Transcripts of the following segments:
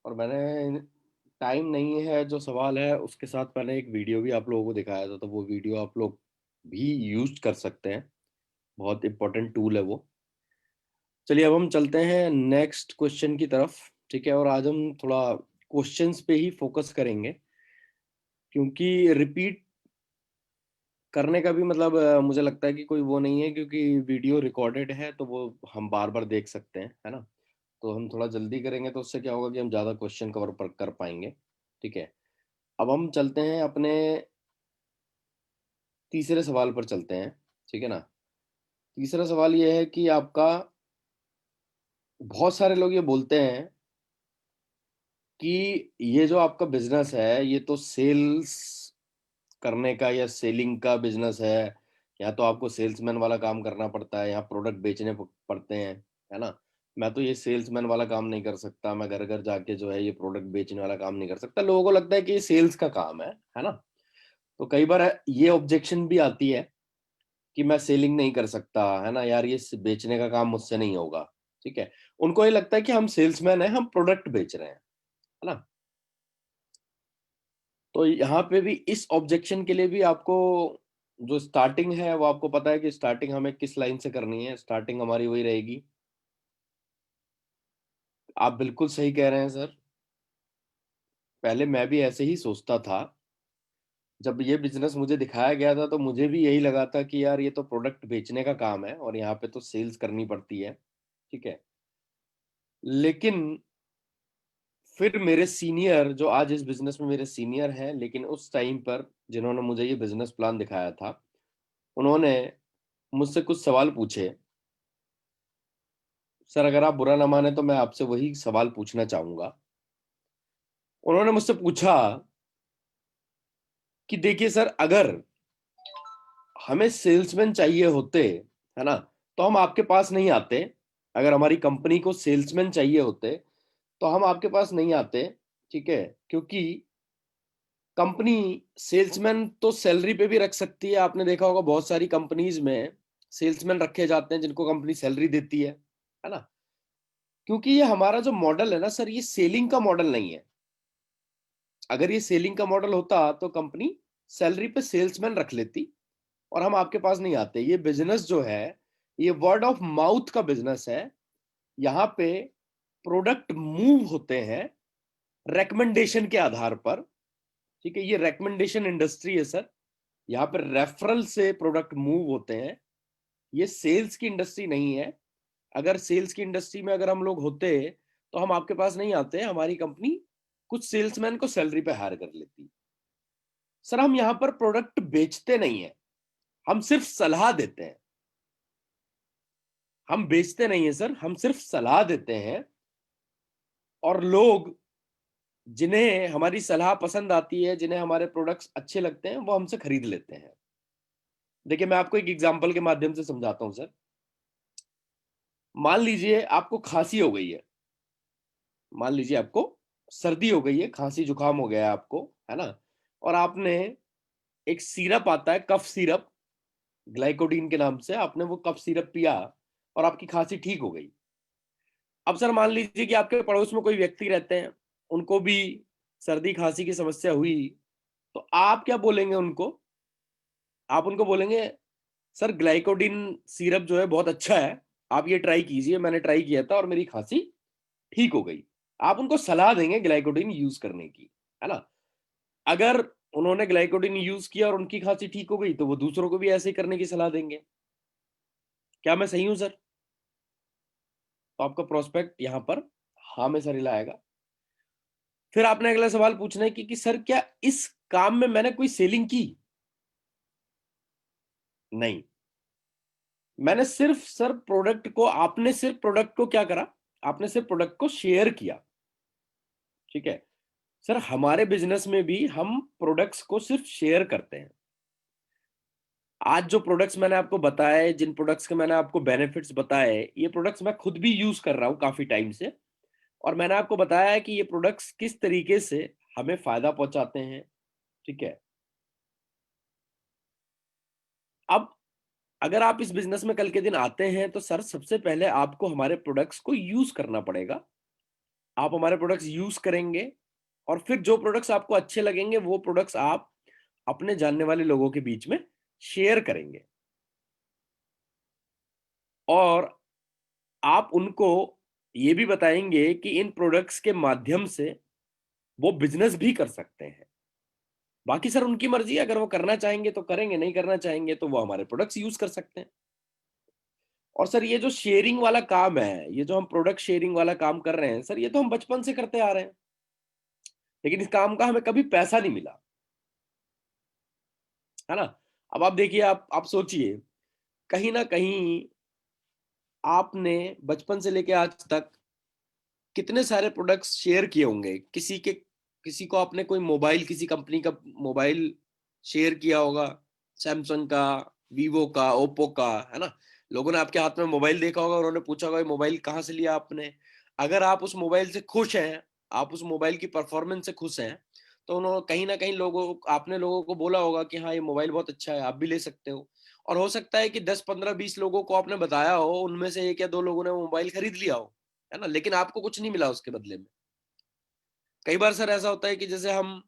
और मैंने टाइम नहीं है जो सवाल है उसके साथ मैंने एक वीडियो भी आप लोगों को दिखाया था, तो वो वीडियो आप लोग भी यूज कर सकते हैं। बहुत इंपॉर्टेंट टूल है वो। चलिए अब हम चलते हैं नेक्स्ट क्वेश्चन की तरफ। ठीक है, और आज हम थोड़ा क्वेश्चंस पे ही फोकस करेंगे, क्योंकि रिपीट करने का भी मतलब मुझे लगता है कि कोई वो नहीं है, क्योंकि वीडियो रिकॉर्डेड है तो वो हम बार बार देख सकते हैं, है ना। तो हम थोड़ा जल्दी करेंगे तो उससे क्या होगा कि हम ज़्यादा क्वेश्चन कवर कर पाएंगे। ठीक है, अब हम चलते हैं अपने तीसरे सवाल पर चलते हैं। ठीक है ना। तीसरा सवाल ये है कि आपका, बहुत सारे लोग ये बोलते हैं कि ये जो आपका बिजनेस है ये तो सेल्स करने का या सेलिंग का बिजनेस है, या तो आपको सेल्समैन वाला काम करना पड़ता है, यहाँ प्रोडक्ट बेचने पड़ते हैं, है ना। मैं तो ये सेल्समैन वाला काम नहीं कर सकता, मैं घर घर जाके जो है ये प्रोडक्ट बेचने वाला काम नहीं कर सकता। लोगों को लगता है कि ये सेल्स का काम है ना। तो कई बार ये ऑब्जेक्शन भी आती है कि मैं सेलिंग नहीं कर सकता, है ना यार, ये बेचने का काम मुझसे नहीं होगा। ठीक है, उनको ये लगता है कि हम सेल्समैन हैं, हम प्रोडक्ट बेच रहे हैं, है ना। तो यहाँ पे भी इस ऑब्जेक्शन के लिए भी आपको जो स्टार्टिंग है वो आपको पता है कि स्टार्टिंग हमें किस लाइन से करनी है। स्टार्टिंग हमारी वही रहेगी। आप बिल्कुल सही कह रहे हैं सर। पहले मैं भी ऐसे ही सोचता था। जब ये बिजनेस मुझे दिखाया गया था तो मुझे भी यही लगा था कि यार ये तो प्रोडक्ट बेचने का काम है और यहाँ पे तो सेल्स करनी पड़ती है। ठीक है, लेकिन फिर मेरे सीनियर, जो आज इस बिजनेस में मेरे सीनियर हैं, लेकिन उस टाइम पर जिन्होंने मुझे ये बिजनेस प्लान दिखाया था, उन्होंने मुझसे कुछ सवाल पूछे। सर अगर आप बुरा ना माने तो मैं आपसे वही सवाल पूछना चाहूंगा। उन्होंने मुझसे पूछा कि देखिए सर, अगर हमें सेल्समैन चाहिए होते, है ना, तो हम आपके पास नहीं आते। अगर हमारी कंपनी को सेल्समैन चाहिए होते तो हम आपके पास नहीं आते। ठीक है, क्योंकि कंपनी सेल्समैन तो सैलरी पे भी रख सकती है। आपने देखा होगा बहुत सारी कंपनीज में सेल्समैन रखे जाते हैं जिनको कंपनी सैलरी देती है ना। क्योंकि ये हमारा जो मॉडल है ना सर, ये सेलिंग का मॉडल नहीं है। अगर ये सेलिंग का मॉडल होता तो कंपनी सैलरी पे सेल्समैन रख लेती और हम आपके पास नहीं आते। ये बिजनेस जो है ये वर्ड ऑफ माउथ का बिजनेस है। यहाँ पे प्रोडक्ट मूव होते हैं रेकमेंडेशन के आधार पर। ठीक है, ये रेकमेंडेशन इंडस्ट्री है सर। यहाँ पर रेफरल से प्रोडक्ट मूव होते हैं। ये सेल्स की इंडस्ट्री नहीं है। अगर सेल्स की इंडस्ट्री में अगर हम लोग होते तो हम आपके पास नहीं आते। हमारी कंपनी कुछ सेल्समैन को सैलरी पे हायर कर लेती। सर हम यहां पर प्रोडक्ट बेचते नहीं है, हम सिर्फ सलाह देते हैं। हम बेचते नहीं है सर, हम सिर्फ सलाह देते हैं। और लोग जिन्हें हमारी सलाह पसंद आती है, जिन्हें हमारे प्रोडक्ट्स अच्छे लगते हैं, वो हमसे खरीद लेते हैं। देखिए मैं आपको एक एग्जांपल के माध्यम से समझाता हूं सर। मान लीजिए आपको खांसी हो गई है, मान लीजिए आपको सर्दी हो गई है, खांसी जुकाम हो गया है आपको, है ना। और आपने एक सिरप आता है, कफ सिरप, ग्लाइकोडीन के नाम से, आपने वो कफ सिरप पिया और आपकी खांसी ठीक हो गई। अब सर मान लीजिए कि आपके पड़ोस में कोई व्यक्ति रहते हैं, उनको भी सर्दी खांसी की समस्या हुई, तो आप क्या बोलेंगे उनको? आप उनको बोलेंगे सर ग्लाइकोडिन सिरप जो है बहुत अच्छा है, आप ये ट्राई कीजिए, मैंने ट्राई किया था और मेरी खांसी ठीक हो गई। आप उनको सलाह देंगे ग्लाइकोडिन यूज करने की, है ना। अगर उन्होंने ग्लाइकोडिन यूज किया और उनकी खांसी ठीक हो गई तो वो दूसरों को भी ऐसे ही करने की सलाह देंगे। क्या मैं सही हूं सर? तो आपका प्रोस्पेक्ट यहाँ पर हाँ में सर हिलाएगा। फिर आपने अगला सवाल पूछना है कि सर क्या इस काम में मैंने कोई सेलिंग की? नहीं, मैंने सिर्फ सर प्रोडक्ट को, आपने सिर्फ प्रोडक्ट को क्या करा, आपने सिर्फ प्रोडक्ट को शेयर किया। ठीक है सर, हमारे बिजनेस में भी हम प्रोडक्ट्स को सिर्फ शेयर करते हैं। आज जो प्रोडक्ट्स मैंने आपको बताए, जिन प्रोडक्ट्स के मैंने आपको बेनिफिट्स बताए, ये प्रोडक्ट्स मैं खुद भी यूज कर रहा हूं काफी टाइम से। और मैंने आपको बताया है कि ये प्रोडक्ट्स किस तरीके से हमें फायदा पहुंचाते हैं। ठीक है, अब अगर आप इस बिजनेस में कल के दिन आते हैं तो सर सबसे पहले आपको हमारे प्रोडक्ट्स को यूज करना पड़ेगा। आप हमारे प्रोडक्ट्स यूज करेंगे और फिर जो प्रोडक्ट्स आपको अच्छे लगेंगे वो प्रोडक्ट्स आप अपने जानने वाले लोगों के बीच में शेयर करेंगे और आप उनको ये भी बताएंगे कि इन प्रोडक्ट्स के माध्यम से वो बिजनेस भी कर सकते हैं। बाकी सर उनकी मर्जी है, अगर वो करना चाहेंगे तो करेंगे, नहीं करना चाहेंगे तो वो हमारे प्रोडक्ट्स यूज कर सकते हैं। और सर ये जो शेयरिंग वाला काम है, ये जो हम प्रोडक्ट शेयरिंग वाला काम कर रहे हैं सर, ये तो हम बचपन से करते आ रहे हैं, लेकिन इस काम का हमें कभी पैसा नहीं मिला, है ना। अब आप देखिए, आप सोचिए, कहीं ना कहीं आपने बचपन से लेके आज तक कितने सारे प्रोडक्ट्स शेयर किए होंगे, किसी को आपने कोई मोबाइल, किसी कंपनी का मोबाइल शेयर किया होगा, सैमसंग का, वीवो का, ओप्पो का, है ना। लोगों ने आपके हाथ में मोबाइल देखा होगा, उन्होंने पूछा होगा ये मोबाइल कहाँ से लिया आपने। अगर आप उस मोबाइल से खुश हैं, आप उस मोबाइल की परफॉर्मेंस से खुश हैं, तो उन्होंने कहीं ना कहीं आपने लोगों को बोला होगा कि हाँ ये मोबाइल बहुत अच्छा है, आप भी ले सकते हो। और हो सकता है कि 10 15 20 लोगों को आपने बताया हो, उनमें से एक या दो लोगों ने वो मोबाइल खरीद लिया हो, है ना, लेकिन आपको कुछ नहीं मिला उसके बदले में। कई बार सर ऐसा होता है कि जैसे हम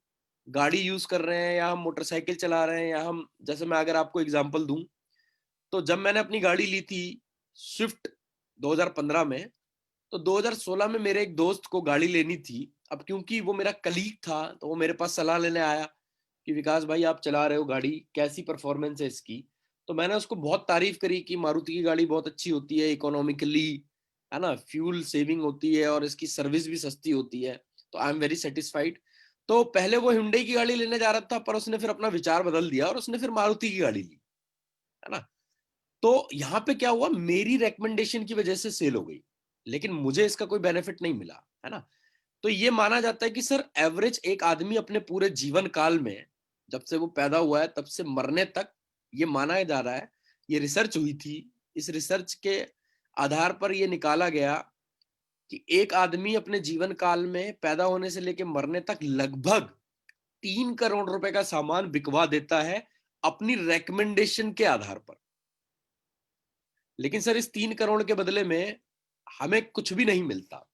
गाड़ी यूज कर रहे हैं या हम मोटरसाइकिल चला रहे हैं, या हम, जैसे मैं अगर आपको एग्जांपल दूं, तो जब मैंने अपनी गाड़ी ली थी स्विफ्ट 2015 में, तो 2016 में मेरे एक दोस्त को गाड़ी लेनी थी। अब क्योंकि वो मेरा कलीग था तो वो मेरे पास सलाह लेने आया कि विकास भाई आप चला रहे हो गाड़ी, कैसी परफॉर्मेंस है इसकी। तो मैंने उसको बहुत तारीफ करी कि मारुति की गाड़ी बहुत अच्छी होती है, इकोनॉमिकली, है ना, फ्यूल सेविंग होती है और इसकी सर्विस भी सस्ती होती है। तो आई एम वेरी सेटिस्फाइड। तो पहले वो हुंडई की गाड़ी लेने जा रहा था, पर उसने फिर अपना विचार बदल दिया और उसने फिर मारुति की गाड़ी ली, है ना। तो यहाँ पे क्या हुआ, मेरी रेकमेंडेशन की वजह से सेल हो गई, लेकिन मुझे इसका कोई बेनिफिट नहीं मिला, है ना। तो ये माना जाता है कि सर एवरेज एक आदमी अपने पूरे जीवन काल में, जब से वो पैदा हुआ है तब से मरने तक, ये माना जा रहा है, ये रिसर्च हुई थी, इस रिसर्च के आधार पर ये निकाला गया कि एक आदमी अपने जीवन काल में पैदा होने से लेकर मरने तक लगभग 3 करोड़ रुपए का सामान बिकवा देता है अपनी रेकमेंडेशन के आधार पर। लेकिन सर इस 3 करोड़ के बदले में हमें कुछ भी नहीं मिलता,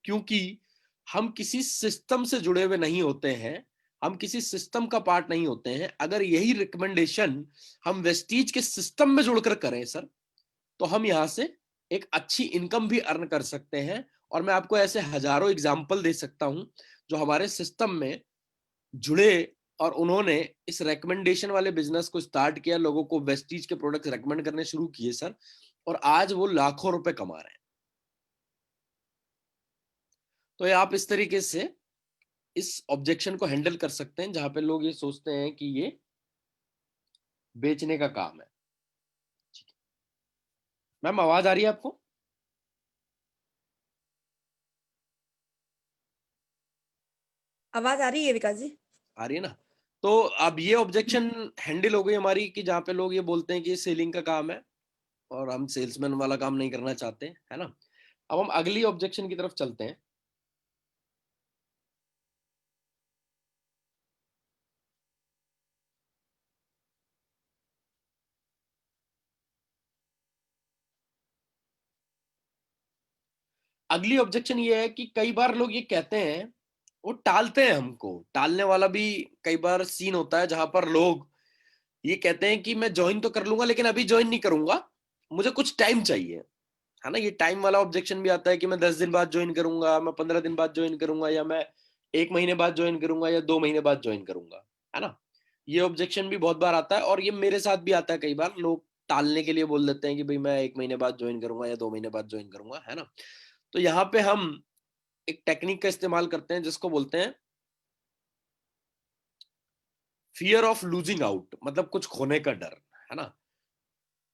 क्योंकि हम किसी सिस्टम से जुड़े हुए नहीं होते हैं, हम किसी सिस्टम का पार्ट नहीं होते हैं। अगर यही रिकमेंडेशन हम वेस्टीज के सिस्टम में जुड़कर करें सर, तो हम यहां से एक अच्छी इनकम भी अर्न कर सकते हैं। और मैं आपको ऐसे हजारों एग्जाम्पल दे सकता हूं जो हमारे सिस्टम में जुड़े और उन्होंने इस रेकमेंडेशन वाले बिजनेस को स्टार्ट किया, लोगों को वेस्टीज के प्रोडक्ट्स रेकमेंड करने शुरू किए सर, और आज वो लाखों रुपए कमा रहे हैं। तो ये आप इस तरीके से इस ऑब्जेक्शन को हैंडल कर सकते हैं, जहां पे लोग ये सोचते हैं कि ये बेचने का काम है। मैम आवाज आ रही है आपको? आवाज आ रही है विकास जी। आ रही है ना। तो अब ये ऑब्जेक्शन हैंडल हो गई हमारी, कि जहाँ पे लोग ये बोलते हैं कि ये सेलिंग का काम है और हम सेल्समैन वाला काम नहीं करना चाहते, है ना। अब हम अगली ऑब्जेक्शन की तरफ चलते हैं। अगली ऑब्जेक्शन ये है कि कई बार लोग ये कहते हैं, वो टालते हैं, हमको टालने वाला भी कई बार सीन होता है, जहां पर लोग ये कहते हैं कि मैं ज्वाइन तो कर लूंगा लेकिन अभी ज्वाइन नहीं करूंगा, मुझे कुछ टाइम चाहिए, है ना। ये टाइम वाला ऑब्जेक्शन भी आता है कि मैं 10 दिन बाद ज्वाइन करूंगा, मैं 15 दिन बाद ज्वाइन करूंगा, या मैं 1 महीने बाद ज्वाइन करूंगा, या 2 महीने बाद ज्वाइन करूंगा, है ना। ये ऑब्जेक्शन भी बहुत बार आता है और ये मेरे साथ भी आता है। कई बार लोग टालने के लिए बोल देते हैं कि भाई मैं 1 महीने बाद ज्वाइन करूंगा या 2 महीने बाद ज्वाइन करूंगा, है ना। तो यहाँ पे हम एक टेक्निक का इस्तेमाल करते हैं जिसको बोलते हैं फियर ऑफ लूजिंग आउट, मतलब कुछ खोने का डर, है ना।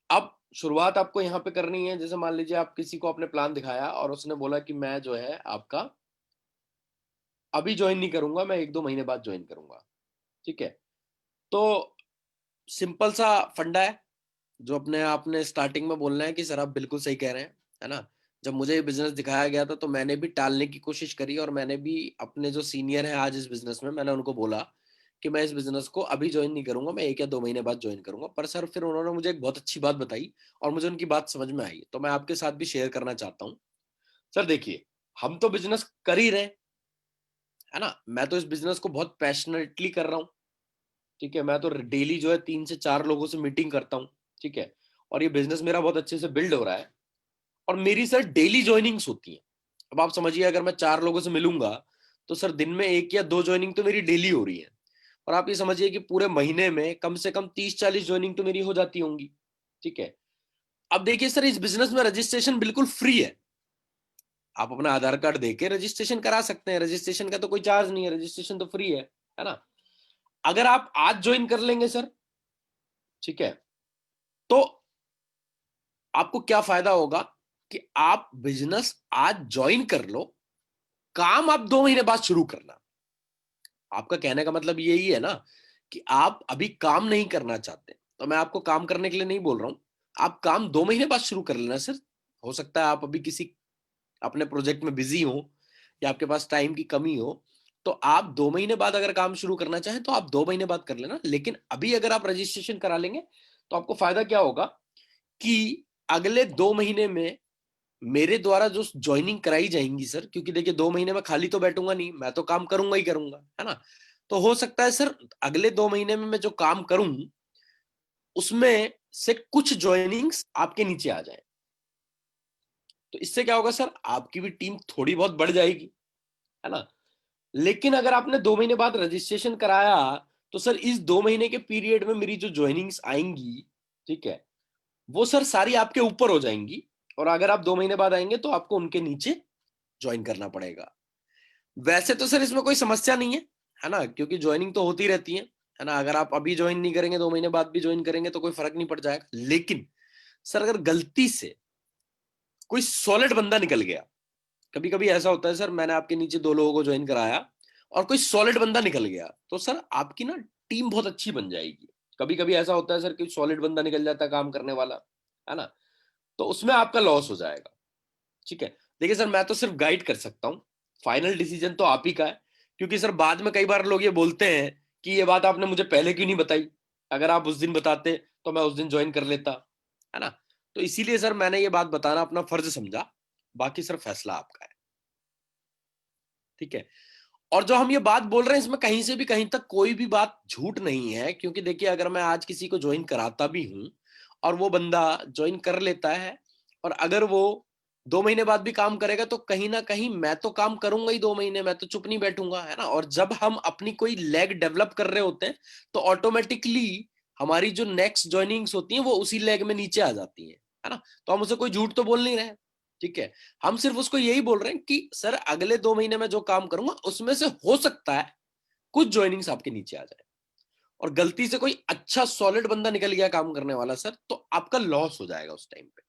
अब शुरुआत आपको यहाँ पे करनी है, जैसे मान लीजिए आप किसी को आपने प्लान दिखाया और उसने बोला कि मैं जो है आपका अभी ज्वाइन नहीं करूंगा, मैं 1 2 महीने बाद ज्वाइन करूंगा, ठीक है। तो सिंपल सा फंडा है जो अपने आपने स्टार्टिंग में बोलना है कि सर आप बिल्कुल सही कह रहे हैं, है ना। जब मुझे ये बिजनेस दिखाया गया था तो मैंने भी टालने की कोशिश करी, और मैंने भी अपने जो सीनियर हैं आज इस बिजनेस में, मैंने उनको बोला कि मैं इस बिजनेस को अभी ज्वाइन नहीं करूंगा, मैं 1 या 2 महीने बाद ज्वाइन करूंगा। पर सर फिर उन्होंने मुझे एक बहुत अच्छी बात बताई और मुझे उनकी बात समझ में आई, तो मैं आपके साथ भी शेयर करना चाहता हूँ। सर देखिए, हम तो बिजनेस कर ही रहे हैं, है ना। मैं तो इस बिजनेस को बहुत पैशनेटली कर रहा हूँ, ठीक है। मैं तो डेली जो है 3 से 4 लोगों से मीटिंग करता हूँ, ठीक है। और ये बिजनेस मेरा बहुत अच्छे से बिल्ड हो रहा है, और मेरी सर डेली ज्वाइनिंग्स होती है। अब आप समझिए, अगर मैं 4 लोगों से मिलूंगा तो सर दिन में 1 या 2 ज्वाइनिंग तो मेरी डेली हो रही है। और आप ये समझिए कि पूरे महीने में कम से कम 30-40 ज्वाइनिंग तो मेरी हो जाती होंगी, ठीक है। अब देखिए सर, इस बिजनेस में रजिस्ट्रेशन बिल्कुल फ्री है। आप अपना आधार कार्ड देके रजिस्ट्रेशन करा सकते हैं, रजिस्ट्रेशन का तो कोई चार्ज नहीं है, रजिस्ट्रेशन तो फ्री है ना। अगर आप आज ज्वाइन कर लेंगे सर, ठीक है, तो आपको क्या फायदा होगा कि आप बिजनेस आज ज्वाइन कर लो, काम आप 2 महीने बाद शुरू करना। आपका कहने का मतलब यही है ना कि आप अभी काम नहीं करना चाहते, तो मैं आपको काम करने के लिए नहीं बोल रहा हूं। आप काम 2 महीने बाद शुरू कर लेना सर। हो सकता है आप अभी किसी अपने प्रोजेक्ट में बिजी हो, या आपके पास टाइम की कमी हो, तो आप 2 महीने बाद अगर काम शुरू करना चाहें तो आप 2 महीने बाद कर लेना। लेकिन अभी अगर आप रजिस्ट्रेशन करा लेंगे तो आपको फायदा क्या होगा कि अगले 2 महीने में मेरे द्वारा जो ज्वाइनिंग कराई जाएंगी सर, क्योंकि देखिए 2 महीने में खाली तो बैठूंगा नहीं, मैं तो काम करूंगा ही करूंगा, है ना। तो हो सकता है सर अगले 2 महीने में मैं जो काम करूं उसमें से कुछ ज्वाइनिंग्स आपके नीचे आ जाए। तो इससे क्या होगा सर, आपकी भी टीम थोड़ी बहुत बढ़ जाएगी, है ना। लेकिन अगर आपने 2 महीने बाद रजिस्ट्रेशन कराया तो सर इस 2 महीने के पीरियड में मेरी जो ज्वाइनिंग्स आएंगी, ठीक है, वो सर सारी आपके ऊपर हो जाएंगी। और अगर आप 2 महीने बाद आएंगे तो आपको उनके नीचे ज्वाइन करना पड़ेगा। वैसे तो सर इसमें कोई समस्या नहीं है ना, क्योंकि ज्वाइनिंग तो होती रहती है ना। अगर आप अभी ज्वाइन नहीं करेंगे, 2 महीने बाद भी ज्वाइन करेंगे तो कोई फर्क नहीं पड़ जाएगा। लेकिन सर अगर गलती से कोई सॉलिड बंदा निकल गया, कभी कभी ऐसा होता है सर, मैंने आपके नीचे 2 लोगों को ज्वाइन कराया और कोई सॉलिड बंदा निकल गया, तो सर आपकी ना टीम बहुत अच्छी बन जाएगी। कभी कभी ऐसा होता है सर कि सॉलिड बंदा निकल जाता है काम करने वाला, है ना, तो उसमें आपका लॉस हो जाएगा, ठीक है। देखिए सर, मैं तो सिर्फ गाइड कर सकता हूँ, फाइनल डिसीजन तो आप ही का है। क्योंकि सर बाद में कई बार लोग ये बोलते हैं कि ये बात आपने मुझे पहले क्यों नहीं बताई, अगर आप उस दिन बताते तो मैं उस दिन ज्वाइन कर लेता, है ना। तो इसीलिए सर मैंने ये बात बताना अपना फर्ज समझा। बाकी सर फैसला आपका है, ठीक है। और जो हम ये बात बोल रहे हैं इसमें कहीं से भी कहीं तक कोई भी बात झूठ नहीं है, क्योंकि देखिए अगर मैं आज किसी को ज्वाइन कराता भी हूं और वो बंदा ज्वाइन कर लेता है, और अगर वो 2 महीने बाद भी काम करेगा, तो कहीं ना कहीं मैं तो काम करूंगा ही 2 महीने, मैं तो चुप नहीं बैठूंगा, है ना। और जब हम अपनी कोई लेग डेवलप कर रहे होते हैं तो ऑटोमेटिकली हमारी जो नेक्स्ट ज्वाइनिंग्स होती हैं वो उसी लेग में नीचे आ जाती है ना। तो हम उसे कोई झूठ तो बोल नहीं रहे, ठीक है। हम सिर्फ उसको यही बोल रहे हैं कि सर अगले 2 महीने में जो काम करूंगा उसमें से हो सकता है कुछ ज्वाइनिंग्स आपके नीचे आ जाए, और गलती से कोई अच्छा सॉलिड बंदा निकल गया काम करने वाला सर, तो आपका लॉस हो जाएगा उस टाइम पे,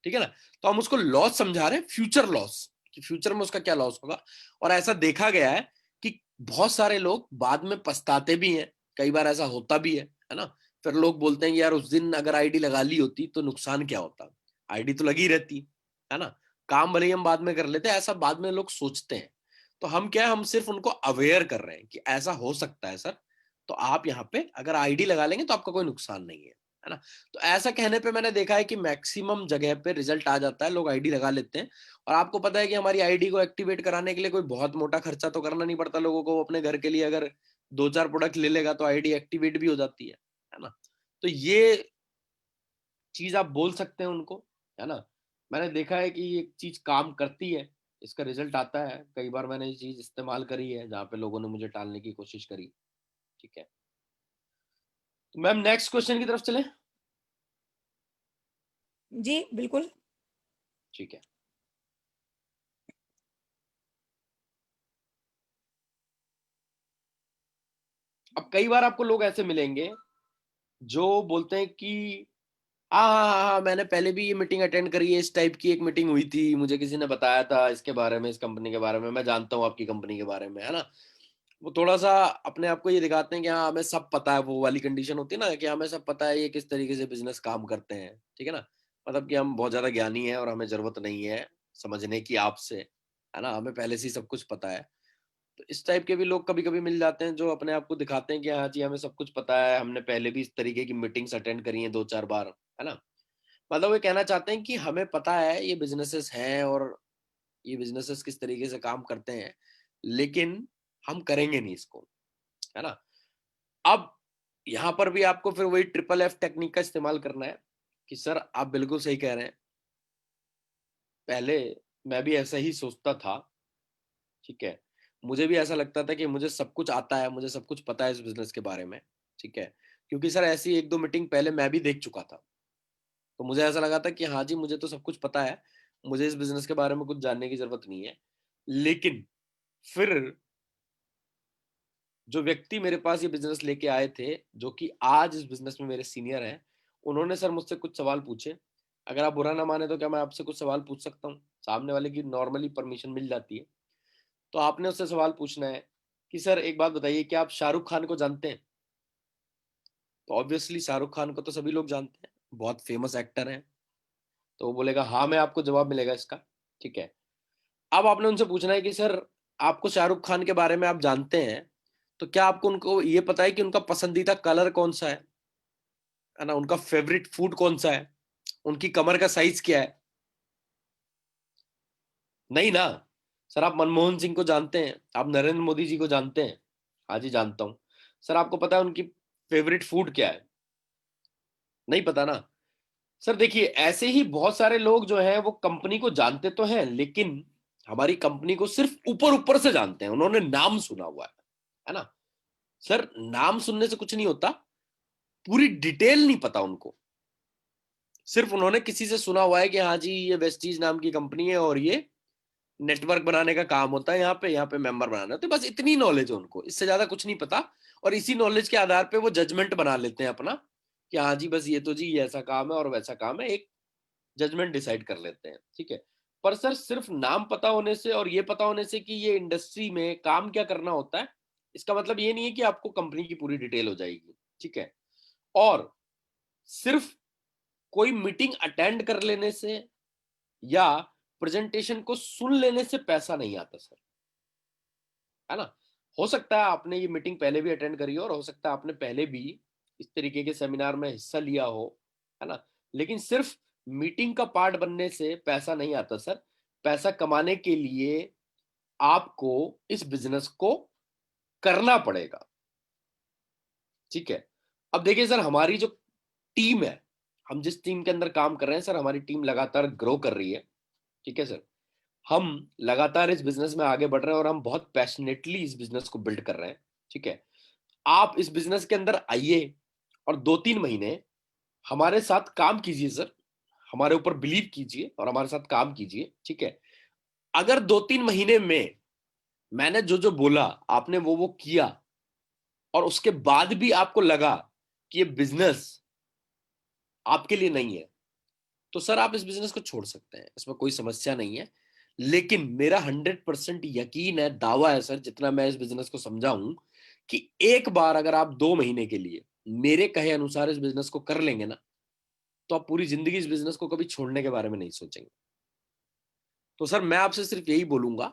ठीक है ना। तो हम उसको लॉस समझा रहे हैं, फ्यूचर लॉस, कि फ्यूचर में उसका क्या लॉस होगा। और ऐसा देखा गया है कि बहुत सारे लोग बाद में पछताते भी हैं, कई बार ऐसा होता भी है ना। फिर लोग बोलते हैं कि यार उस दिन अगर आईडी लगा ली होती तो नुकसान क्या होता, आईडी तो लगी रहती, है ना। काम भले ही हम बाद में कर लेते हैं, ऐसा बाद में लोग सोचते हैं। तो हम क्या है, हम सिर्फ उनको अवेयर कर रहे हैं कि ऐसा हो सकता है सर, तो आप यहाँ पे अगर आईडी लगा लेंगे तो आपका कोई नुकसान नहीं है ना। तो ऐसा कहने पे मैंने देखा है कि मैक्सिमम जगह पे रिजल्ट आ जाता है, लोग आईडी लगा लेते हैं। और आपको पता है कि हमारी आईडी को एक्टिवेट कराने के लिए कोई बहुत मोटा खर्चा तो करना नहीं पड़ता लोगों को। अपने घर के लिए अगर 2-4 प्रोडक्ट ले लेगा तो आईडी एक्टिवेट भी हो जाती है ना। तो ये चीज आप बोल सकते हैं उनको, है ना। मैंने देखा है कि ये चीज काम करती है, इसका रिजल्ट आता है। कई बार मैंने ये चीज इस्तेमाल करी है जहाँ पे लोगों ने मुझे टालने की कोशिश करी, ठीक है। तो मैम नेक्स्ट क्वेश्चन की तरफ चले। जी बिल्कुल। ठीक है। अब कई बार आपको लोग ऐसे मिलेंगे जो बोलते हैं कि हाँ हाँ हाँ हाँ, मैंने पहले भी ये मीटिंग अटेंड करी है, इस टाइप की एक मीटिंग हुई थी, मुझे किसी ने बताया था इसके बारे में, इस कंपनी के बारे में, मैं जानता हूँ आपकी कंपनी के बारे में, है ना। वो थोड़ा सा अपने आप को ये दिखाते हैं कि हाँ हमें सब पता है, वो वाली कंडीशन होती है ना कि हमें सब पता है ये किस तरीके से बिजनेस काम करते हैं, ठीक है ना। मतलब कि हम बहुत ज्यादा ज्ञानी हैं और हमें जरूरत नहीं है समझने की आपसे, है ना, हमें पहले से ही सब कुछ पता है। तो इस टाइप के भी लोग कभी कभी मिल जाते हैं जो अपने आप को दिखाते हैं कि हाँ जी हमें सब कुछ पता है, हमने पहले भी इस तरीके की मीटिंग्स अटेंड करी हैं 2-4 बार, है ना। मतलब वो कहना चाहते हैं कि हमें पता है ये बिजनेसेस हैं और ये बिजनेसेस किस तरीके से काम करते हैं, लेकिन हम करेंगे नहीं इसको, है ना। अब यहाँ पर भी आपको फिर वही ट्रिपल एफ टेक्निक का इस्तेमाल करना है कि सर आप बिल्कुल सही कह रहे हैं, पहले मैं भी ऐसा ही सोचता था, ठीक है। मुझे भी ऐसा लगता था कि मुझे सब कुछ आता है, मुझे सब कुछ पता है इस बिज़नेस के बारे में, ठीक है। क्योंकि सर ऐसी 1-2 मीटिंग पहले मैं भी देख चुका था। तो मुझे ऐसा लगा था कि हाँ जी, मुझे तो सब कुछ पता है, मुझे इस बिज़नेस के बारे में कुछ जानने की ज़रूरत नहीं है। लेकिन फिर जो व्यक्ति मेरे पास ये बिज़नेस लेके आए थे, जो कि आज इस बिज़नेस में मेरे सीनियर हैं, उन्होंने सर मुझसे कुछ सवाल पूछे। अगर आप बुरा ना माने तो क्या मैं आपसे कुछ सवाल पूछ सकता हूँ? सामने वाले की नॉर्मली परमिशन मिल जाती है। तो आपने उससे सवाल पूछना है कि सर एक बात बताइए, क्या आप शाहरुख खान को जानते हैं? तो ऑब्वियसली शाहरुख खान को तो सभी लोग जानते हैं, बहुत फेमस एक्टर हैं। तो वो बोलेगा हाँ, में आपको जवाब मिलेगा इसका, ठीक है। अब आपने उनसे पूछना है कि सर आपको शाहरुख खान के बारे में आप जानते हैं, तो क्या आपको उनको ये पता है कि उनका पसंदीदा कलर कौन-सा है ना? उनका फेवरेट फूड कौन-सा है? उनकी कमर का साइज़ क्या है? नहीं ना। सर आप मनमोहन सिंह को जानते हैं, आप नरेंद्र मोदी जी को जानते हैं? हाँ जी, जानता हूँ। सर आपको पता है उनकी फेवरेट फूड क्या है? नहीं पता ना। सर देखिए, ऐसे ही बहुत सारे लोग जो हैं वो कंपनी को जानते तो हैं, लेकिन हमारी कंपनी को सिर्फ ऊपर-ऊपर से जानते हैं, उन्होंने नाम सुना हुआ है ना? सर नाम सुनने से कुछ नहीं होता, पूरी डिटेल नहीं पता उनको। सिर्फ उन्होंने किसी से सुना हुआ है कि हाँ जी, ये वेस्टीज नाम की कंपनी है और ये नेटवर्क बनाने का काम होता है यहाँ पे मेंबर बनाना होता है, बस इतनी नॉलेज है उनको, इससे ज्यादा कुछ नहीं पता। और इसी नॉलेज के आधार पे वो जजमेंट बना लेते हैं अपना कि हाँ जी, बस ये तो जी ये ऐसा काम है और वैसा काम है, एक जजमेंट डिसाइड कर लेते हैं, ठीक है। पर सर सिर्फ नाम पता होने से और ये पता होने से कि ये इंडस्ट्री में काम क्या करना होता है, इसका मतलब ये नहीं है कि आपको कंपनी की पूरी डिटेल हो जाएगी, ठीक है। और सिर्फ कोई मीटिंग अटेंड कर लेने से या प्रेजेंटेशन को सुन लेने से पैसा नहीं आता सर, है ना। हो सकता है आपने ये मीटिंग पहले भी अटेंड करी हो और हो सकता है आपने पहले भी इस तरीके के सेमिनार में हिस्सा लिया हो, है ना। लेकिन सिर्फ मीटिंग का पार्ट बनने से पैसा नहीं आता सर। पैसा कमाने के लिए आपको इस बिजनेस को करना पड़ेगा, ठीक है। अब देखिए सर, हमारी जो टीम है, हम जिस टीम के अंदर काम कर रहे हैं सर, हमारी टीम लगातार ग्रो कर रही है, ठीक है सर। हम लगातार इस बिजनेस में आगे बढ़ रहे हैं और हम बहुत पैशनेटली इस बिजनेस को बिल्ड कर रहे हैं, ठीक है। आप इस बिजनेस के अंदर आइए और 2-3 महीने हमारे साथ काम कीजिए सर, हमारे ऊपर बिलीव कीजिए और हमारे साथ काम कीजिए, ठीक है। अगर 2-3 महीने में मैंने जो जो बोला, आपने वो किया और उसके बाद भी आपको लगा कि ये बिजनेस आपके लिए नहीं है, तो सर आप इस बिजनेस को छोड़ सकते हैं, इसमें कोई समस्या नहीं है। लेकिन मेरा 100% यकीन है, दावा है सर, जितना मैं इस बिजनेस को समझा हूं, कि एक बार अगर आप 2 महीने के लिए मेरे कहे अनुसार इस बिजनेस को कर लेंगे ना, तो आप पूरी जिंदगी इस बिजनेस को कभी छोड़ने के बारे में नहीं सोचेंगे। तो सर मैं आपसे सिर्फ यही बोलूंगा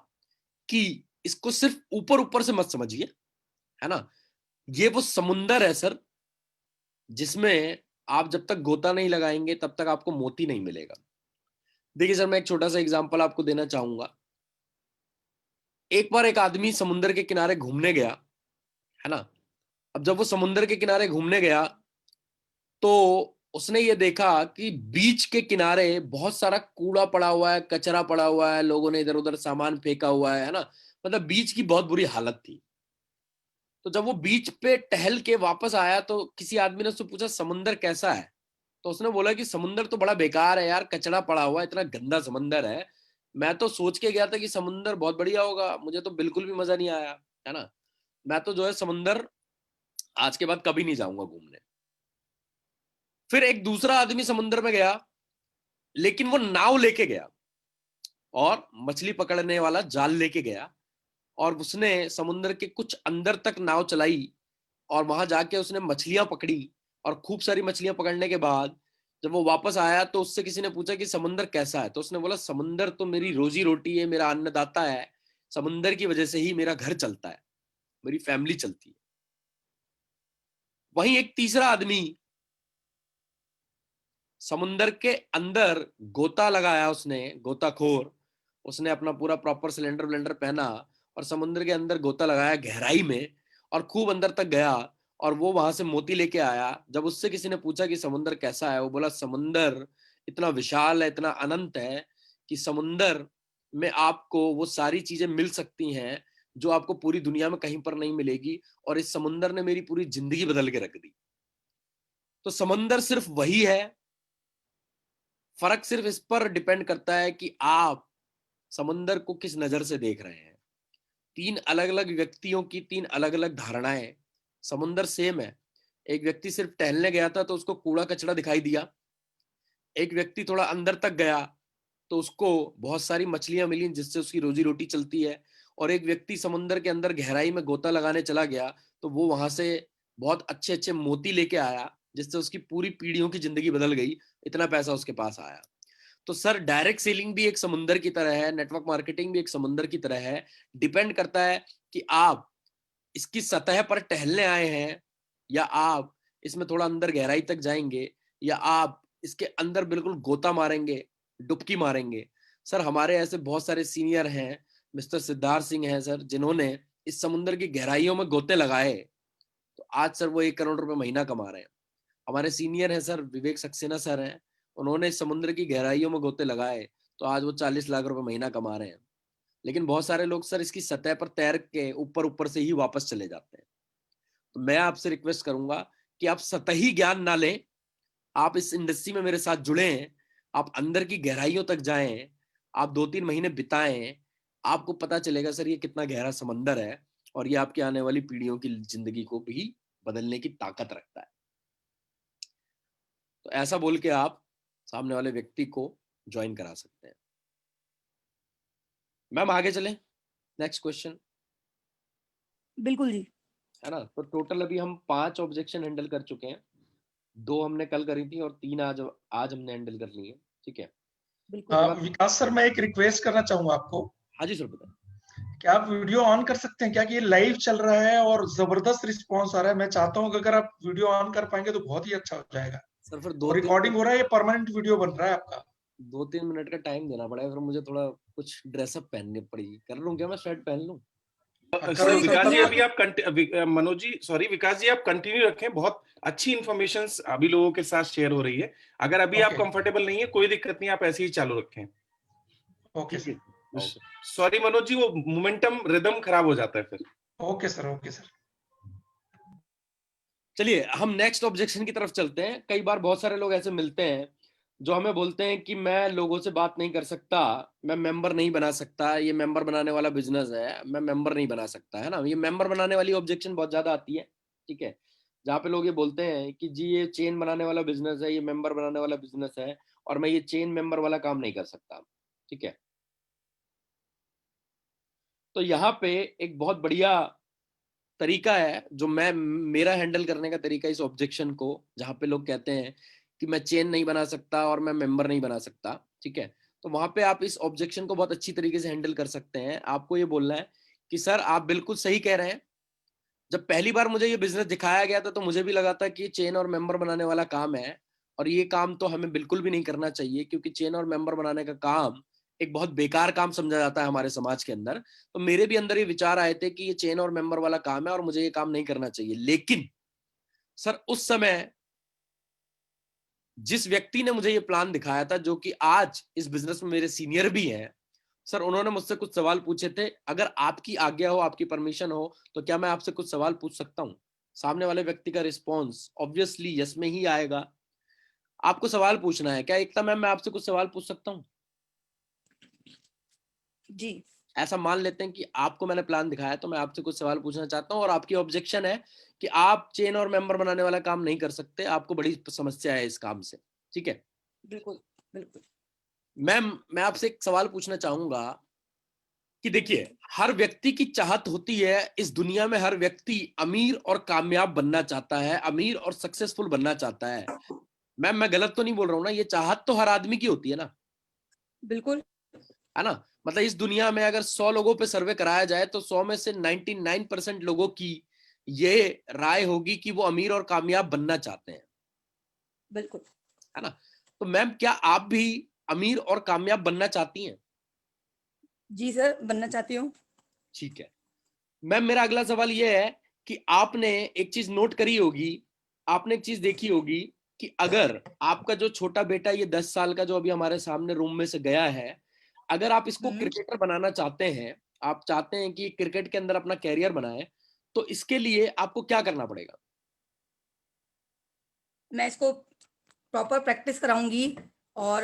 कि इसको सिर्फ ऊपर ऊपर से मत समझिए, है ना। ये वो समुंदर है सर, जिसमें आप जब तक गोता नहीं लगाएंगे तब तक आपको मोती नहीं मिलेगा। देखिए सर, मैं एक छोटा सा एग्जांपल आपको देना चाहूंगा। एक बार एक आदमी समुंदर के किनारे घूमने गया, है ना। अब जब वो समुंदर के किनारे घूमने गया, तो उसने ये देखा कि बीच के किनारे बहुत सारा कूड़ा पड़ा हुआ है, कचरा पड़ा हुआ है, लोगों ने इधर उधर सामान फेंका हुआ है ना। मतलब बीच की बहुत बुरी हालत थी। तो जब वो बीच पे टहल के वापस आया, तो किसी आदमी ने उससे पूछा समुंदर कैसा है। तो उसने बोला कि समुंदर तो बड़ा बेकार है यार, कचरा पड़ा हुआ है, इतना गंदा समुंदर है। मैं तो सोच के गया था कि समुंदर बहुत बढ़िया होगा, मुझे तो बिल्कुल भी मजा नहीं आया, है ना। मैं तो जो है समुंदर आज के बाद कभी नहीं जाऊंगा घूमने। फिर एक दूसरा आदमी समुंदर में गया, लेकिन वो नाव लेके गया और मछली पकड़ने वाला जाल लेके गया, और उसने समुंदर के कुछ अंदर तक नाव चलाई और वहां जाके उसने मछलियां पकड़ी। और खूब सारी मछलियां पकड़ने के बाद जब वो वापस आया, तो उससे किसी ने पूछा कि समुंदर कैसा है, तो उसने बोला समुंदर तो मेरी रोजी रोटी है, मेरा अन्नदाता है, समुंदर की वजह से ही मेरा घर चलता है, मेरी फैमिली चलती है। वहीं एक तीसरा आदमी समुंदर के अंदर गोता लगाया, उसने गोताखोर, उसने अपना पूरा प्रॉपर सिलेंडर ब्लेंडर पहना और समुद्र के अंदर गोता लगाया गहराई में और खूब अंदर तक गया और वो वहां से मोती लेके आया। जब उससे किसी ने पूछा कि समुद्र कैसा है, वो बोला समुद्र इतना विशाल है, इतना अनंत है कि समुद्र में आपको वो सारी चीजें मिल सकती हैं जो आपको पूरी दुनिया में कहीं पर नहीं मिलेगी, और इस समुद्र ने मेरी पूरी जिंदगी बदल के रख दी। तो समुद्र सिर्फ वही है, फर्क सिर्फ इस पर डिपेंड करता है कि आप समुद्र को किस नजर से देख रहे हैं। तीन अलग अलग व्यक्तियों की तीन अलग अलग धारणाएं। समुद्र सेम है, एक व्यक्ति सिर्फ टहलने गया था तो उसको कूड़ा कचरा दिखाई दिया, एक व्यक्ति थोड़ा अंदर तक गया तो उसको बहुत सारी मछलियां मिली जिससे उसकी रोजी रोटी चलती है, और एक व्यक्ति समुद्र के अंदर गहराई में गोता लगाने चला गया तो वो वहां से बहुत अच्छे अच्छे मोती लेके आया जिससे उसकी पूरी पीढ़ियों की जिंदगी बदल गई, इतना पैसा उसके पास आया। तो सर डायरेक्ट सेलिंग भी एक समुंदर की तरह है, नेटवर्क मार्केटिंग भी एक समुंदर की तरह है। डिपेंड करता है कि आप इसकी सतह पर टहलने आए हैं या आप इसमें थोड़ा अंदर गहराई तक जाएंगे या आप इसके अंदर बिल्कुल गोता मारेंगे, डुबकी मारेंगे। सर हमारे ऐसे बहुत सारे सीनियर हैं, मिस्टर सिद्धार्थ सिंह हैं सर, जिन्होंने इस समुद्र की गहराइयों में गोते लगाए तो आज सर वो 1 करोड़ रुपए महीना कमा रहे हैं। हमारे सीनियर हैं सर, विवेक सक्सेना सर हैं, उन्होंने समुद्र की गहराइयों में गोते लगाए तो आज वो 40 लाख रुपए महीना कमा रहे हैं। लेकिन बहुत सारे लोग सर इसकी सतह पर तैर के ऊपर ऊपर से ही वापस चले जाते हैं। तो मैं आपसे रिक्वेस्ट करूंगा कि आप सतही ज्ञान ना लें, आप इस इंडस्ट्री में मेरे साथ जुड़े हैं, आप अंदर की गहराइयों तक जाएं, आप 2-3 महीने बिताएं, आपको पता चलेगा सर ये कितना गहरा समंदर है और ये आपकी आने वाली पीढ़ियों की जिंदगी को भी बदलने की ताकत रखता है। तो ऐसा बोल के आप सामने वाले व्यक्ति को ज्वाइन करा सकते हैं। मैम आगे चलें, नेक्स्ट क्वेश्चन। बिल्कुल जी। है ना, तो टोटल अभी हम 5 ऑब्जेक्शन हैंडल कर चुके हैं, 2 हमने कल करी थी और 3 आज आज हमने हैंडल कर ली है। ठीक है, बिल्कुल। उसके बाद विकास सर, मैं एक रिक्वेस्ट करना चाहूंगा आपको। हाँ जी सर बताएं। क्या आप वीडियो ऑन कर सकते हैं क्या, कि ये लाइव चल रहा है और जबरदस्त रिस्पांस आ रहा है। मैं चाहता हूं कि अगर आप वीडियो ऑन कर पाएंगे तो बहुत ही अच्छा हो जाएगा। सर फिर और रिकॉर्डिंग हो रहा है, ये परमानेंट वीडियो बन रहा है आपका। 2-3 मिनट का टाइम देना पड़ेगा, फिर मुझे थोड़ा कुछ ड्रेसअप पहननी पड़ेगी। कर लूं क्या, मैं शर्ट पहन लूं? कर लो सर, कोई कर दिक्कत विकास जी नहीं लो। अभी आप मनोज जी, सॉरी विकास जी, आप कंटिन्यू रखें। बहुत अच्छी इन्फॉर्मेशन अभी लोगों के साथ शेयर हो रही है। अगर अभी आप ओके कंफर्टेबल नहीं है कोई दिक्कत नहीं, आप ऐसे ही चालू रखें। ओके ठीक है, sir. Okay. Sorry Manoj ji, वो मोमेंटम रिदम खराब हो जाता है फिर। Okay sir, okay sir. चलिए हम नेक्स्ट ऑब्जेक्शन की तरफ चलते हैं। कई बार बहुत सारे लोग ऐसे मिलते हैं जो हमें बोलते हैं कि मैं लोगों से बात नहीं कर सकता, मैं मेंबर नहीं बना सकता, ये मेंबर बनाने वाला बिजनेस है, मैं मेंबर नहीं बना सकता, है ना। ये मेंबर बनाने वाली ऑब्जेक्शन बहुत ज्यादा आती है। ठीक है, जहाँ पे लोग ये बोलते हैं कि जी ये चेन बनाने वाला बिजनेस है, ये मेंबर बनाने वाला बिजनेस है और मैं ये चेन मेंबर वाला काम नहीं कर सकता। ठीक है, तो यहाँ पे एक बहुत बढ़िया तरीका है जो मैं मेरा हैंडल करने का तरीका इस ऑब्जेक्शन को, जहां पे लोग कहते हैं कि मैं चेन नहीं बना सकता और मैं मेंबर नहीं बना सकता। ठीक है, तो वहां पे आप इस ऑब्जेक्शन को बहुत अच्छी तरीके से हैंडल कर सकते हैं। आपको ये बोलना है कि सर आप बिल्कुल सही कह रहे हैं, जब पहली बार मुझे ये बिजनेस दिखाया गया था तो मुझे भी लगा था कि चेन और मेंबर बनाने वाला काम है और ये काम तो हमें बिल्कुल भी नहीं करना चाहिए, क्योंकि चेन और मेंबर बनाने का काम एक बहुत बेकार काम समझा जाता है हमारे समाज के अंदर। तो मेरे भी अंदर ये विचार आए थे कि ये चेन और मेंबर वाला काम है और मुझे ये काम नहीं करना चाहिए। लेकिन सर उस समय जिस व्यक्ति ने मुझे ये प्लान दिखाया था, जो कि आज इस बिजनेस में मेरे सीनियर भी हैं, सर उन्होंने मुझसे कुछ सवाल पूछे थे। अगर आपकी आज्ञा हो, आपकी परमिशन हो, तो क्या मैं आपसे कुछ सवाल पूछ सकता हूं? सामने वाले व्यक्ति का रिस्पॉन्स ऑब्वियसली यस में ही आएगा। आपको सवाल पूछना है क्या एकता मैम? मैं आपसे कुछ सवाल पूछ सकता हूं? जी। ऐसा मान लेते हैं कि आपको मैंने प्लान दिखाया तो मैं आपसे कुछ सवाल पूछना चाहता हूं और आपकी ऑब्जेक्शन है कि आप चेन और मेंबर बनाने वाला काम नहीं कर सकते, आपको बड़ी समस्या है इस काम से। ठीक है, बिल्कुल बिल्कुल। मैम मैं आपसे एक सवाल पूछना चाहूंगा कि देखिए हर व्यक्ति की चाहत होती है इस दुनिया में, हर व्यक्ति अमीर और कामयाब बनना चाहता है, अमीर और सक्सेसफुल बनना चाहता है। मैम मैं गलत तो नहीं बोल रहा हूं ना? ये चाहत तो हर आदमी की होती है ना, बिल्कुल। है ना। मतलब इस दुनिया में अगर 100 लोगों पे सर्वे कराया जाए तो 100 में से 99% लोगों की ये राय होगी कि वो अमीर और कामयाब बनना चाहते हैं, बिल्कुल। है ना। तो मैम क्या आप भी अमीर और कामयाब बनना चाहती हैं? जी सर, बनना चाहती हूँ। ठीक है मैम, मेरा अगला सवाल ये है कि आपने एक चीज नोट करी होगी, आपने एक चीज देखी होगी कि अगर आपका जो छोटा बेटा ये 10 साल का जो अभी हमारे सामने रूम में से गया है, अगर आप इसको क्रिकेटर बनाना चाहते हैं, आप चाहते हैं कि क्रिकेट के अंदर अपना कैरियर बनाए, तो इसके लिए आपको क्या करना पड़ेगा? मैं इसको प्रॉपर प्रैक्टिस कराऊंगी और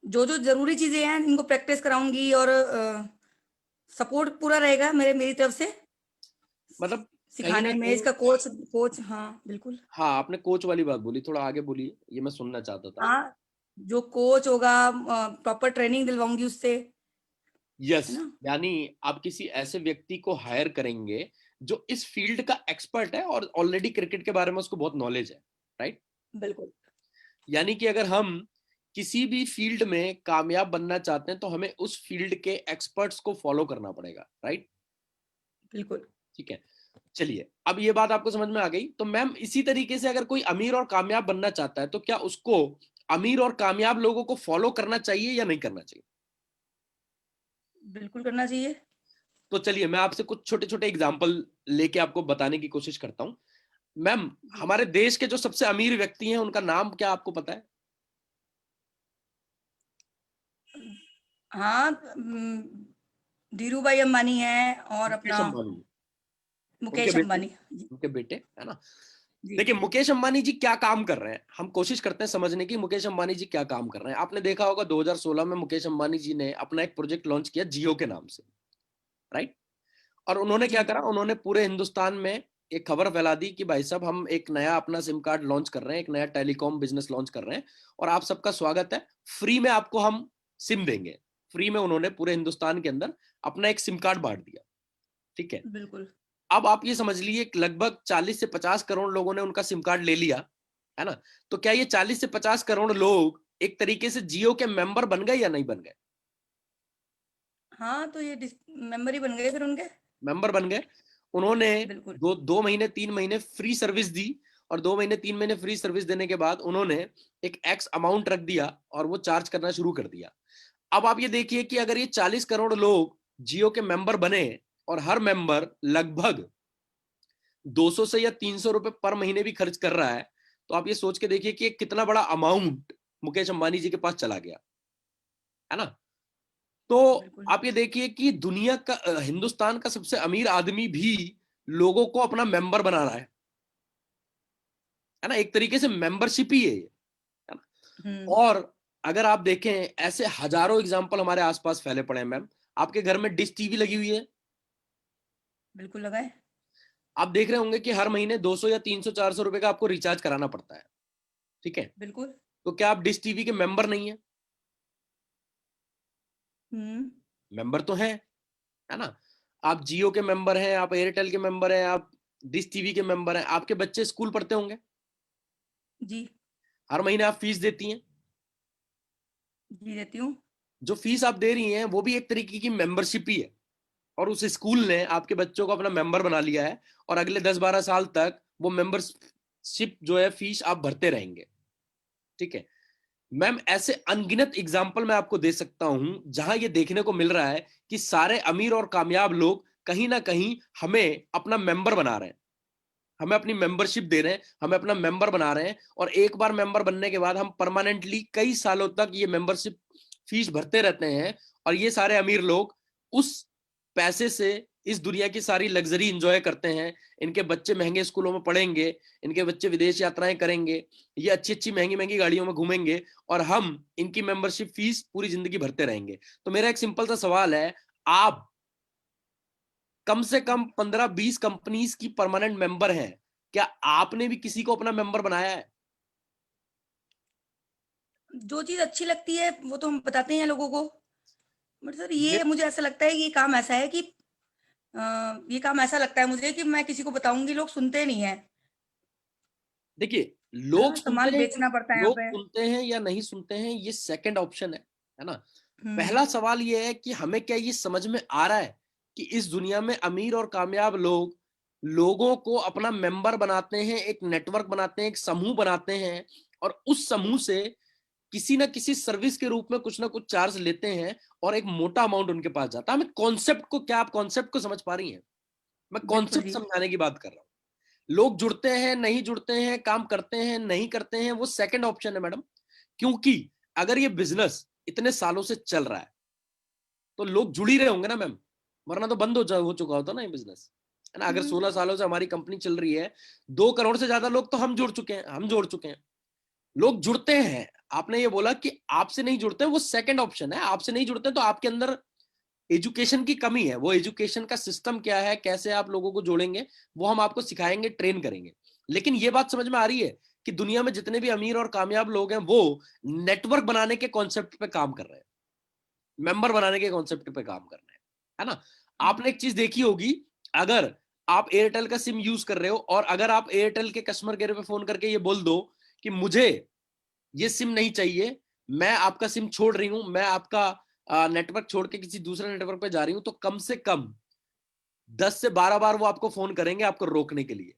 जो जो जरूरी चीजें हैं इनको प्रैक्टिस कराऊंगी और सपोर्ट पूरा रहेगा मेरी तरफ से मतलब कहीं ना सिखाने में। कहीं, इसका कोच कोच हाँ बिल्कुल। हाँ आपने कोच वाली बात बोली, थोड़ा आगे बोलिए, ये मैं सुनना चाहता था। हाँ, जो कोच होगा प्रॉपर ट्रेनिंग दिलवाऊंगी उससे, यस, है ना। यानी आप किसी ऐसे व्यक्ति को हायर करेंगे जो इस फील्ड का एक्सपर्ट है और ऑलरेडी क्रिकेट के बारे में उसको बहुत नॉलेज है, राइट? बिल्कुल यानी कि अगर हम किसी भी फील्ड में कामयाब बनना चाहते हैं तो हमें उस फील्ड के एक्सपर्ट्स को फॉलो करना पड़ेगा, राइट? बिल्कुल। ठीक है, चलिए अब ये बात आपको समझ में आ गई। तो मैम इसी तरीके से अगर कोई अमीर और कामयाब बनना चाहता है तो क्या उसको अमीर और कामयाब लोगों को फॉलो करना चाहिए या नहीं करना चाहिए? बिल्कुल करना चाहिए। तो चलिए मैं आपसे कुछ छोटे छोटे एग्जाम्पल लेके आपको बताने की कोशिश करता हूं। मैम, जी हमारे देश के जो सबसे अमीर व्यक्ति हैं उनका नाम क्या आपको पता है? हाँ, धीरू भाई अंबानी है और मुकेश अपना अंबानी, उनके मुकेश बेटे, अंबानी। जी उनके बेटे, है ना? जी। देखिए मुकेश अंबानी जी क्या काम कर रहे हैं, हम कोशिश करते हैं समझने की मुकेश अंबानी जी क्या काम कर रहे हैं। आपने देखा होगा 2016 में मुकेश अंबानी जी ने अपना एक प्रोजेक्ट लॉन्च किया जियो के नाम से, राइट? और उन्होंने जी क्या करा, उन्होंने पूरे हिंदुस्तान में एक खबर फैला दी कि भाई साहब हम एक नया अपना सिम कार्ड लॉन्च कर रहे हैं, एक नया टेलीकॉम बिजनेस लॉन्च कर रहे हैं और आप सबका स्वागत है, फ्री में आपको हम सिम देंगे। फ्री में उन्होंने पूरे हिंदुस्तान के अंदर अपना एक सिम कार्ड बांट दिया, ठीक है? बिल्कुल। अब आप ये समझ लीजिए कि लगभग 40 से 50 करोड़ लोगों ने उनका सिम कार्ड ले लिया, है ना? तो क्या ये 40 से 50 करोड़ लोग एक तरीके से जियो के मेंबर बन गए या नहीं बन गए? हाँ, तो ये मेंबर ही बन गए फिर उनके। मेंबर बन गए। उन्होंने बिल्कुल। 2 महीने 3 महीने फ्री सर्विस दी और 2 महीने 3 महीने फ्री सर्विस देने के बाद उन्होंने एक एक्स अमाउंट रख दिया और वो चार्ज करना शुरू कर दिया। अब आप ये देखिए कि अगर ये 40 करोड़ लोग जियो के मेंबर बने और हर मेंबर लगभग 200 से या 300 रुपए पर महीने भी खर्च कर रहा है, तो आप ये सोच के देखिए कि कितना बड़ा अमाउंट मुकेश अंबानी जी के पास चला गया, है ना? तो बिल्कुल। आप ये देखिए कि दुनिया का हिंदुस्तान का सबसे अमीर आदमी भी लोगों को अपना मेंबर बना रहा है ना? एक तरीके से मेंबरशिप ही है ये, है ना? हम्म। और अगर आप देखें ऐसे हजारों एग्जांपल हमारे आसपास फैले पड़े हैं मैम। आपके घर में डिश टीवी लगी हुई है, बिल्कुल लगाए। आप देख रहे होंगे कि हर महीने 200 या 300 400 रुपए का आपको रिचार्ज कराना पड़ता है, ठीक है? बिल्कुल। तो क्या आप डिश टीवी के मेंबर नहीं है? हम्म। मेंबर तो है ना? आप जियो के मेंबर हैं, आप एयरटेल के मेंबर हैं, आप डिश टीवी के मेंबर हैं, आपके बच्चे स्कूल पढ़ते होंगे, जी। हर महीने आप फीस देती हैं। जी देती हूँ। जो फीस आप दे रही हैं वो भी एक तरीके की मेंबरशिप ही है और उस स्कूल ने आपके बच्चों को अपना मेंबर बना लिया है और अगले 10-12 साल तक वो मेंबरशिप जो है फीस आप भरते रहेंगे, ठीक है? मैम ऐसे अनगिनत एग्जाम्पल मैं आपको दे सकता हूं जहां ये देखने को मिल रहा है कि सारे अमीर और कामयाब लोग कहीं ना कहीं हमें अपना मेंबर बना रहे हैं, हमें अपनी मेंबरशिप दे रहे हैं, हमें अपना मेंबर बना रहे हैं और एक बार मेंबर बनने के बाद हम परमानेंटली कई सालों तक ये मेंबरशिप फीस भरते रहते हैं और ये सारे अमीर लोग उस पैसे से इस दुनिया की सारी लग्जरी एंजॉय करते हैं। इनके बच्चे महंगे स्कूलों में पढ़ेंगे, इनके बच्चे विदेश यात्राएं करेंगे, ये अच्छी अच्छी महंगी महंगी गाड़ियों में घूमेंगे और हम इनकी मेंबरशिप फीस पूरी जिंदगी भरते रहेंगे। तो मेरा एक सिंपल सा सवाल है, आप कम से कम 15-20 कंपनीज की परमानेंट मेंबर हैं, क्या आपने भी किसी को अपना मेंबर बनाया है? जो चीज अच्छी लगती है वो तो हम बताते हैं लोगों को। बट सर ये ये मुझे ऐसा लगता है कि ये काम ऐसा है कि ये काम ऐसा लगता है मुझे कि मैं किसी को बताऊंगी, लोग सुनते नहीं है। देखिए, है लोग ना, सामान सुनते हैं, बेचना पड़ता है यहाँ लोग पे। सुनते हैं या नहीं सुनते हैं ये सेकंड ऑप्शन है ना? हम्म। पहला सवाल ये है कि हमें क्या ये समझ में आ रहा है कि इस दुनिया में अमीर और कामयाब लोग लोगों को अपना मेंबर बनाते हैं, एक नेटवर्क बनाते हैं, एक समूह बनाते हैं और उस समूह से किसी ना किसी सर्विस के रूप में कुछ ना कुछ चार्ज लेते हैं और एक मोटा अमाउंट उनके पास जाता है। हमें कॉन्सेप्ट को, क्या आप कॉन्सेप्ट को समझ पा रही हैं? मैं बिल्कुल कॉन्सेप्ट जी। समझाने की बात कर रहा हूं। लोग जुड़ते हैं, नहीं जुड़ते हैं, काम करते हैं, नहीं करते हैं, वो सेकंड ऑप्शन है मैडम। क्योंकि अगर ये बिजनेस इतने सालों से चल रहा है तो लोग जुड़ ही रहे होंगे ना मैम, वरना तो बंद हो चुका होता ना ये बिजनेस, है ना। अगर 16 सालों से हमारी कंपनी चल रही है, 2 करोड़ से ज्यादा लोग तो हम जोड़ चुके हैं, हम जोड़ चुके हैं। लोग जुड़ते हैं। आपने ये बोला कि आपसे नहीं जुड़ते, वो सेकंड ऑप्शन है। आपसे नहीं जुड़ते तो आपके अंदर एजुकेशन की कमी है। वो एजुकेशन का सिस्टम क्या है, कैसे आप लोगों को जोड़ेंगे, वो हम आपको सिखाएंगे, ट्रेन करेंगे। लेकिन ये बात समझ में आ रही है कि दुनिया में जितने भी अमीर और कामयाब लोग हैं वो नेटवर्क बनाने के कॉन्सेप्ट पे काम कर रहे हैं, मेंबर बनाने के कॉन्सेप्ट पे काम कर रहे हैं, है ना। आपने एक चीज देखी होगी, अगर आप एयरटेल का सिम यूज कर रहे हो और अगर आप एयरटेल के कस्टमर केयर पे फोन करके ये बोल दो कि मुझे ये सिम नहीं चाहिए, मैं आपका सिम छोड़ रही हूं, मैं आपका नेटवर्क छोड़ के किसी दूसरे नेटवर्क पे जा रही हूं, तो कम से कम 10 से 12 बार वो आपको फोन करेंगे आपको रोकने के लिए।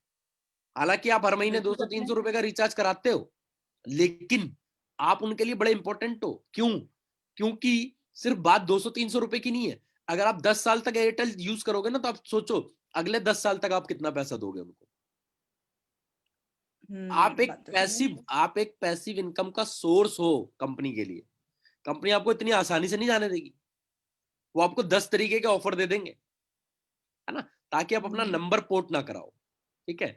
हालांकि आप हर महीने बिल्कुल 200-300 रुपए का रिचार्ज कराते हो, लेकिन आप उनके लिए बड़े इंपॉर्टेंट हो। क्यों? क्योंकि सिर्फ बात 200-300 रुपए की नहीं है। अगर आप 10 साल तक एयरटेल यूज करोगे ना, तो आप सोचो अगले 10 साल तक आप कितना पैसा दोगे उनको। बात तो सही है। आप एक पैसिव इनकम का सोर्स हो कंपनी के लिए। कंपनी आपको इतनी आसानी से नहीं जाने देगी। वो आपको 10 तरीके के ऑफर दे देंगे, है ना, ताकि आप अपना नंबर पोर्ट ना कराओ। ठीक है,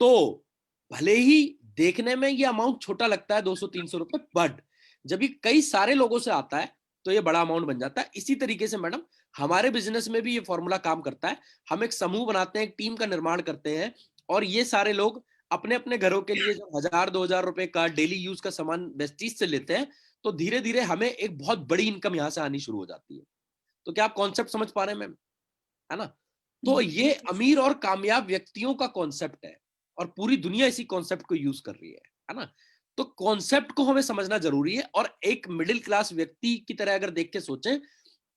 तो भले ही देखने में ये अमाउंट छोटा लगता है 200-300 रुपए, बट जब ये कई सारे लोगों से आता है तो ये बड़ा अमाउंट बन जाता है। इसी तरीके से मैडम हमारे बिजनेस में भी ये फॉर्मूला काम करता है। हम एक समूह बनाते हैं, एक टीम का निर्माण करते हैं और ये सारे लोग अपने अपने घरों के लिए जब 1000-2000 रुपए का डेली यूज का सामान वेस्टीज से लेते हैं, तो धीरे धीरे हमें एक बहुत बड़ी इनकम यहां से आनी शुरू हो जाती है। तो क्या आप कॉन्सेप्ट समझ पा रहे हैं मैम, है ना। तो ये अमीर और कामयाब व्यक्तियों का कॉन्सेप्ट है और पूरी दुनिया इसी कॉन्सेप्ट को यूज कर रही है ना। तो कॉन्सेप्ट को हमें समझना जरूरी है। और एक मिडिल क्लास व्यक्ति की तरह अगर देख के सोचें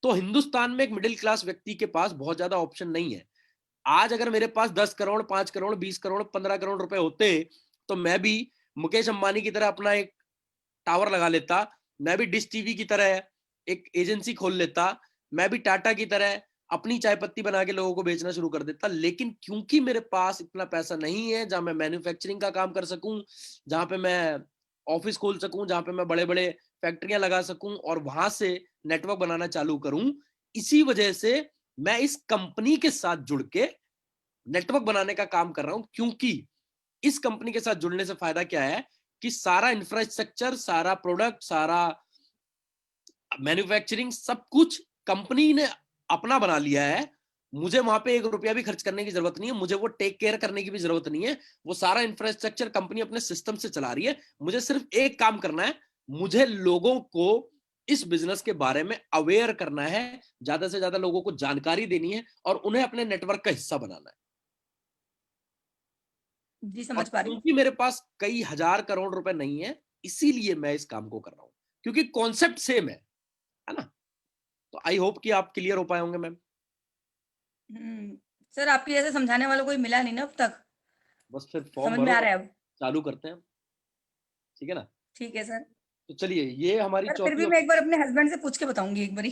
तो हिंदुस्तान में एक मिडिल क्लास व्यक्ति के पास बहुत ज्यादा ऑप्शन नहीं है। आज अगर मेरे पास 10 करोड़, 5 करोड़, 20 करोड़, 15 करोड़ रुपए होते तो मैं भी मुकेश अंबानी की तरह अपना एक टावर लगा लेता, मैं भी डिश टीवी की तरह एक एजेंसी खोल लेता, मैं भी टाटा की तरह अपनी चाय पत्ती बना के लोगों को बेचना शुरू कर देता। लेकिन क्योंकि मेरे पास इतना पैसा नहीं है जहां मैं मैन्युफैक्चरिंग का काम कर सकूं, जहां पे मैं ऑफिस खोल सकूं, जहां पे मैं बड़े बड़े फैक्ट्रियां लगा सकूं और वहां से नेटवर्क बनाना चालू करूं, इसी वजह से मैं इस कंपनी के साथ जुड़ के नेटवर्क बनाने का काम कर रहा हूं। क्योंकि इस कंपनी के साथ जुड़ने से फायदा क्या है कि सारा इंफ्रास्ट्रक्चर, सारा प्रोडक्ट, सारा मैन्युफैक्चरिंग, सब कुछ कंपनी ने अपना बना लिया है। मुझे वहां पे 1 रुपया भी खर्च करने की जरूरत नहीं है, मुझे वो टेक केयर करने की भी जरूरत नहीं है। वो सारा इंफ्रास्ट्रक्चर कंपनी अपने सिस्टम से चला रही है। मुझे सिर्फ एक काम करना है, मुझे लोगों को इस बिजनेस के बारे में अवेयर करना है, ज्यादा से ज्यादा लोगों को जानकारी देनी है और उन्हें अपने नेटवर्क का हिस्सा बनाना है। जी, और समझ पा रही हूँ। क्योंकि मेरे पास कई हजार करोड़ रुपए नहीं है, इसीलिए मैं इस काम को कर रहा हूं, क्योंकि कॉन्सेप्ट सेम है ना। तो आई होप कि आप क्लियर हो पाए होंगे मैम। सर आपके जैसे समझाने वाला कोई मिला नहीं ना अब तक। बस फिर फॉर्म समझ में भरो आ और रहा है अब। चालू करते हैं, ठीक है ना। ठीक है सर। तो चलिए, ये हमारी पर फिर चौथी भी मैं एक बार अपने हस्बैंड से पूछ के बताऊंगी एक बारी।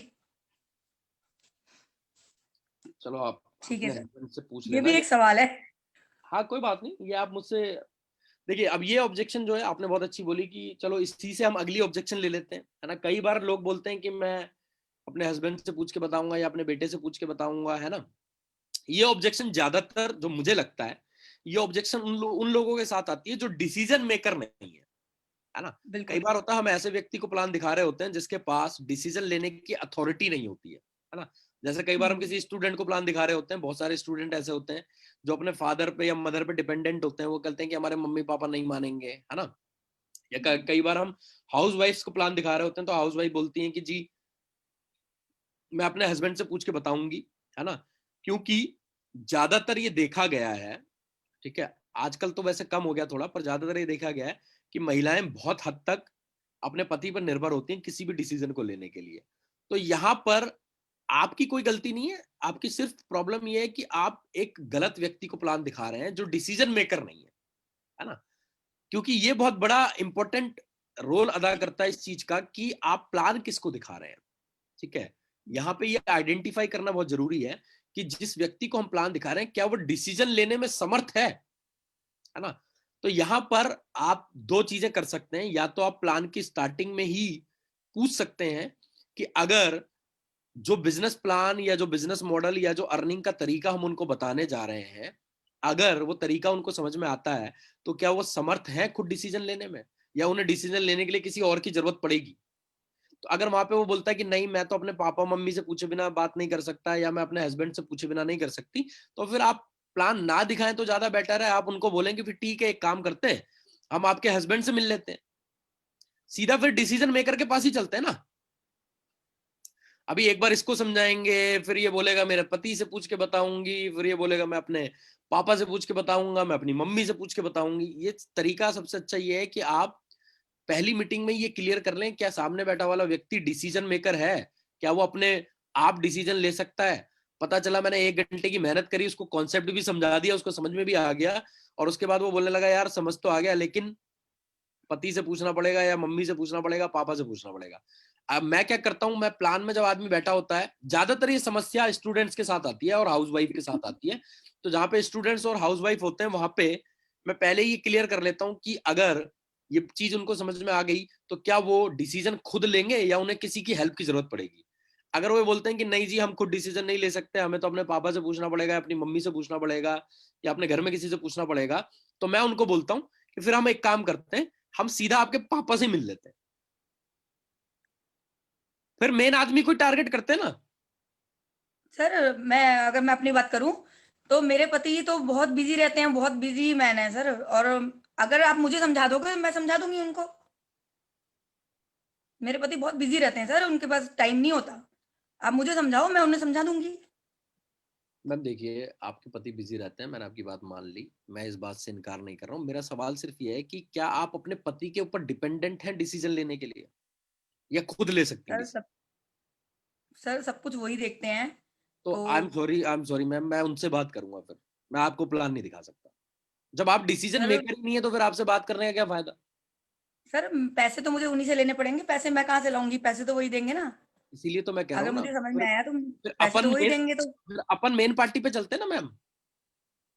चलो आप ठीक है अपने सर। हस्बैंड से पूछ ये लेना भी या एक सवाल है। हाँ कोई बात नहीं, ये आप मुझसे देखिए। अब ये ऑब्जेक्शन जो है आपने बहुत अच्छी बोली कि चलो इसी से हम अगली ऑब्जेक्शन ले लेते हैं, है ना। कई बार लोग बोलते हैं कि मैं अपने हस्बैंड से पूछ के बताऊंगा या अपने बेटे से पूछ के बताऊंगा, है ना। ये ऑब्जेक्शन ज्यादातर जो मुझे लगता है, ये ऑब्जेक्शन उन लोगों के साथ आती है जो डिसीजन मेकर नहीं है ना। कई बिल्कुल। बार होता है हम ऐसे व्यक्ति को प्लान दिखा रहे होते हैं जिसके पास डिसीजन लेने की अथॉरिटी नहीं होती है ना। जैसे कई बार हम किसी स्टूडेंट को प्लान दिखा रहे होते हैं, बहुत सारे स्टूडेंट ऐसे होते हैं जो अपने फादर पे या मदर पे डिपेंडेंट होते हैं। वो कहते हैं कि हमारे मम्मी पापा नहीं मानेंगे, है ना। या कई बार हम हाउस वाइफ को प्लान दिखा रहे होते हैं तो हाउस वाइफ बोलती हैं कि जी मैं अपने हस्बैंड से पूछ के बताऊंगी, है ना। क्योंकि ज्यादातर ये देखा गया है, ठीक है, आजकल तो वैसे कम हो गया थोड़ा, पर ज्यादातर ये देखा गया है कि महिलाएं बहुत हद तक अपने पति पर निर्भर होती हैं किसी भी डिसीजन को लेने के लिए। तो यहां पर आपकी कोई गलती नहीं है, आपकी सिर्फ प्रॉब्लम ये है कि आप एक गलत व्यक्ति को प्लान दिखा रहे हैं जो डिसीजन मेकर नहीं है ना। क्योंकि ये बहुत बड़ा इंपॉर्टेंट रोल अदा करता है इस चीज का कि आप प्लान किसको दिखा रहे हैं। ठीक है, यहाँ पे ये आइडेंटिफाई करना बहुत जरूरी है कि जिस व्यक्ति को हम प्लान दिखा रहे हैं क्या वो डिसीजन लेने में समर्थ है ना। तो यहां पर आप दो चीजें कर सकते हैं, या तो आप प्लान की स्टार्टिंग में ही पूछ सकते हैं कि अगर जो बिजनेस प्लान या जो बिजनेस मॉडल या जो अर्निंग का तरीका हम उनको बताने जा रहे हैं, अगर वो तरीका उनको समझ में आता है तो क्या वो समर्थ है खुद डिसीजन लेने में, या उन्हें डिसीजन लेने के लिए किसी और की जरूरत पड़ेगी। तो अगर वहां पे वो बोलता है कि नहीं मैं तो अपने पापा मम्मी से पूछे बिना बात नहीं कर सकता, या मैं अपने हस्बैंड से पूछे बिना नहीं कर सकती, तो फिर आप प्लान ना दिखाएं तो ज्यादा बेटर है। आप उनको बोलेंगे फिर ठीक है एक काम करते हैं, हम आपके हस्बैंड से मिल लेते हैं, सीधा फिर डिसीजन मेकर के पास ही चलते हैं ना। अभी एक बार इसको समझाएंगे, फिर ये बोलेगा मेरे पति से पूछ के बताऊंगी, फिर ये बोलेगा मैं अपने पापा से पूछ के बताऊंगा, मैं अपनी मम्मी से पूछ के बताऊंगी। ये तरीका सबसे अच्छा ये है कि आप पहली मीटिंग में ये क्लियर कर लें क्या सामने बैठा वाला व्यक्ति डिसीजन मेकर है, क्या वो अपने आप डिसीजन ले सकता है। पता चला मैंने 1 घंटे की मेहनत करी, उसको कॉन्सेप्ट भी समझा दिया, उसको समझ में भी आ गया, और उसके बाद वो बोलने लगा यार समझ तो आ गया लेकिन पति से पूछना पड़ेगा, या मम्मी से पूछना पड़ेगा, पापा से पूछना पड़ेगा। अब मैं क्या करता हूं, मैं प्लान में जब आदमी बैठा होता है, ज्यादातर ये समस्या स्टूडेंट्स के साथ आती है और हाउसवाइफ के साथ आती है। तो जहां पे स्टूडेंट्स और हाउसवाइफ होते हैं वहां पे मैं पहले ही क्लियर कर लेता हूं कि अगर ये चीज उनको समझ में आ गई तो क्या वो डिसीजन खुद लेंगे या उन्हें किसी की हेल्प की जरूरत पड़ेगी। अगर वो बोलते हैं कि नहीं जी हम खुद डिसीजन नहीं ले सकते, हमें तो अपने पापा से पूछना पड़ेगा, अपनी मम्मी से पूछना पड़ेगा, या अपने घर में किसी से पूछना पड़ेगा, तो मैं उनको बोलता हूँ कि फिर हम एक काम करते हैं, हम सीधा आपके पापा से मिल लेते हैं। फिर मेन आदमी को टारगेट करते हैं ना। सर मैं अपनी बात करूं तो मेरे पति तो बहुत बिजी रहते हैं, बहुत बिजी मैन है सर। और अगर आप मुझे समझा दोगे तो मैं समझा दूंगी उनको। मेरे पति बहुत बिजी रहते हैं सर, उनके पास टाइम नहीं होता। आप मुझे समझाओ, मैं उन्हें समझा दूंगी। मैम देखिए आपके पति बिजी रहते हैं, मैंने आपकी बात मान ली, मैं इस बात से इनकार नहीं कर रहा हूँ। मेरा सवाल सिर्फ ये है कि क्या आप अपने पति के ऊपर डिपेंडेंट हैं डिसीजन लेने के लिए, या खुद ले सकती हैं सर डिसीजन। सर सब कुछ वही देखते हैं। तो तो आई एम सॉरी मैम, मैं उनसे बात करूंगा, फिर मैं आपको प्लान नहीं दिखा सकता। जब आप डिसीजन सर मेकर ही नहीं है तो फिर आपसे बात करने का क्या फायदा। सर पैसे तो मुझे उन्हीं से लेने पड़ेंगे, पैसे मैं कहाँ से लाऊंगी, पैसे तो वही देंगे ना। इसीलिए तो मैं कह रहा अगर हूँ ना, मुझे समझ में फिर आया तो फिर पैसे तो वही देंगे। तो अपन मेन पार्टी पे चलते हैं ना मैम,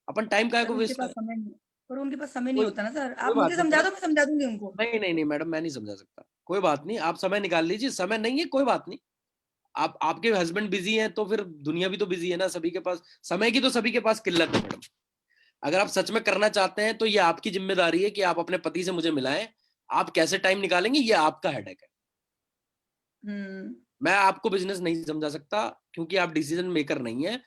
अपन टाइम काहे सर को उनके वेस्ट पास करें। समय नहीं, पर उनके पास समय नहीं कोई होता ना सर। कोई आप बात मुझे नहीं समझा मैडम, दो, मैं समझा दूंगी उनको। नहीं मैडम मैं नहीं समझा सकता, कोई बात नहीं, आप समय निकाल लीजिए, समय नहीं है कोई बात नहीं। आप आपके हस्बैंड बिजी हैं तो फिर दुनिया भी तो बिजी है ना, सभी के पास समय की तो सभी के पास किल्लत है मैडम। अगर आप सच में करना चाहते हैं तो ये आपकी जिम्मेदारी है कि आप अपने पति से मुझे मिलाएं। आप कैसे टाइम निकालेंगे ये आपका हेडेक है। हम्म। मैं आपको बिजनेस नहीं समझा सकता क्योंकि आप डिसीजन मेकर नहीं है।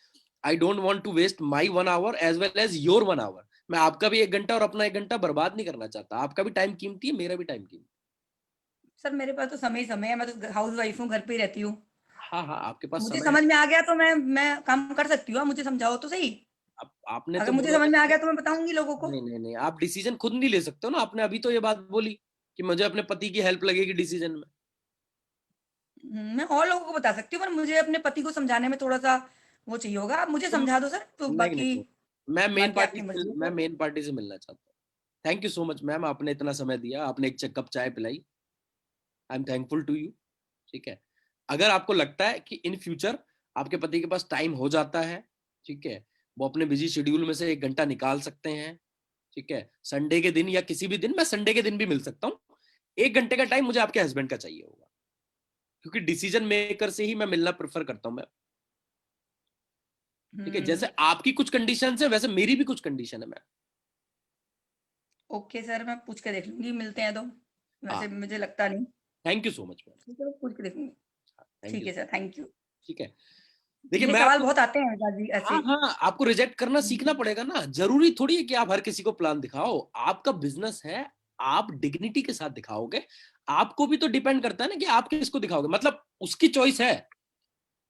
I don't want to waste my 1 hour as well as your 1 hour. मैं आपका भी 1 घंटा और अपना 1 घंटा बर्बाद नहीं करना चाहता। आपका भी टाइम कीमती है, मेरा भी टाइम कीमती सर मेरे पास तो समय ही समय है, मैं तो हाउस वाइफ हूँ, घर पे ही रहती हूँ। है। हाँ हाँ आपके पास मुझे समय है। समझ में आ गया तो मैं काम कर सकती हूँ। आप मुझे समझाओ तो सही। आपने अगर तो मुझे बोला समझ था में आ कि गया तो मैं बताऊंगी लोगों को। नहीं आप डिसीजन खुद नहीं ले सकते हो ना। आपने अभी तो ये बात बोली कि मुझे अपने पति की हेल्प लगेगी डिसीजन में। मैं और लोगों को बता सकती हूँ, पर मुझे अपने पति को समझाने में थोड़ा सा वो चाहिए होगा। आप मुझे तो समझा दो सर, तो बाकी नहीं मैं मेन बाकी पार्टी आपकी मर्जी है मैं सर। मेन पार्टी से मिलना चाहता हूँ। Thank you so much ma'am, आपने इतना समय दिया, आपने एक कप चाय पिलाई। I am thankful to you. ठीक है, अगर आपको लगता है कि इन फ्यूचर आपके पति के पास टाइम हो जाता है, ठीक है, वो अपने बिजी शेड्यूल में से 1 घंटा निकाल सकते हैं, ठीक है, संडे के दिन या किसी भी दिन, मैं संडे के दिन भी मिल सकता हूँ। 1 घंटे का टाइम मुझे आपके हस्बैंड का चाहिए होगा, क्योंकि डिसीजन मेकर से ही मैं मिलना प्रेफर करता हूँ मैं। ठीक है, हम्म। जैसे आपकी कुछ कंडीशन है वैसे मेरी भी कुछ कंडीशन है मैम। ओके सर, मैं पूछ के देख लूंगी, मिलते हैं तो। हाँ वैसे मुझे लगता नहीं। Thank you so much ma'am. ठीक है, पूछ के देखूंगी। थैंक ठीक यू। है सर, थैंक यू। ठीक है, देखिए ये मैं सवाल आपको, बहुत आते हैं विकास जी ऐसे। हाँ हाँ आपको रिजेक्ट करना सीखना हम्म। पड़ेगा ना। जरूरी थोड़ी है कि आप हर किसी को प्लान दिखाओ। आपका बिजनेस है, आप डिग्निटी के साथ दिखाओगे। आपको भी तो डिपेंड करता है ना कि आप किसको दिखाओगे, मतलब उसकी चॉइस है,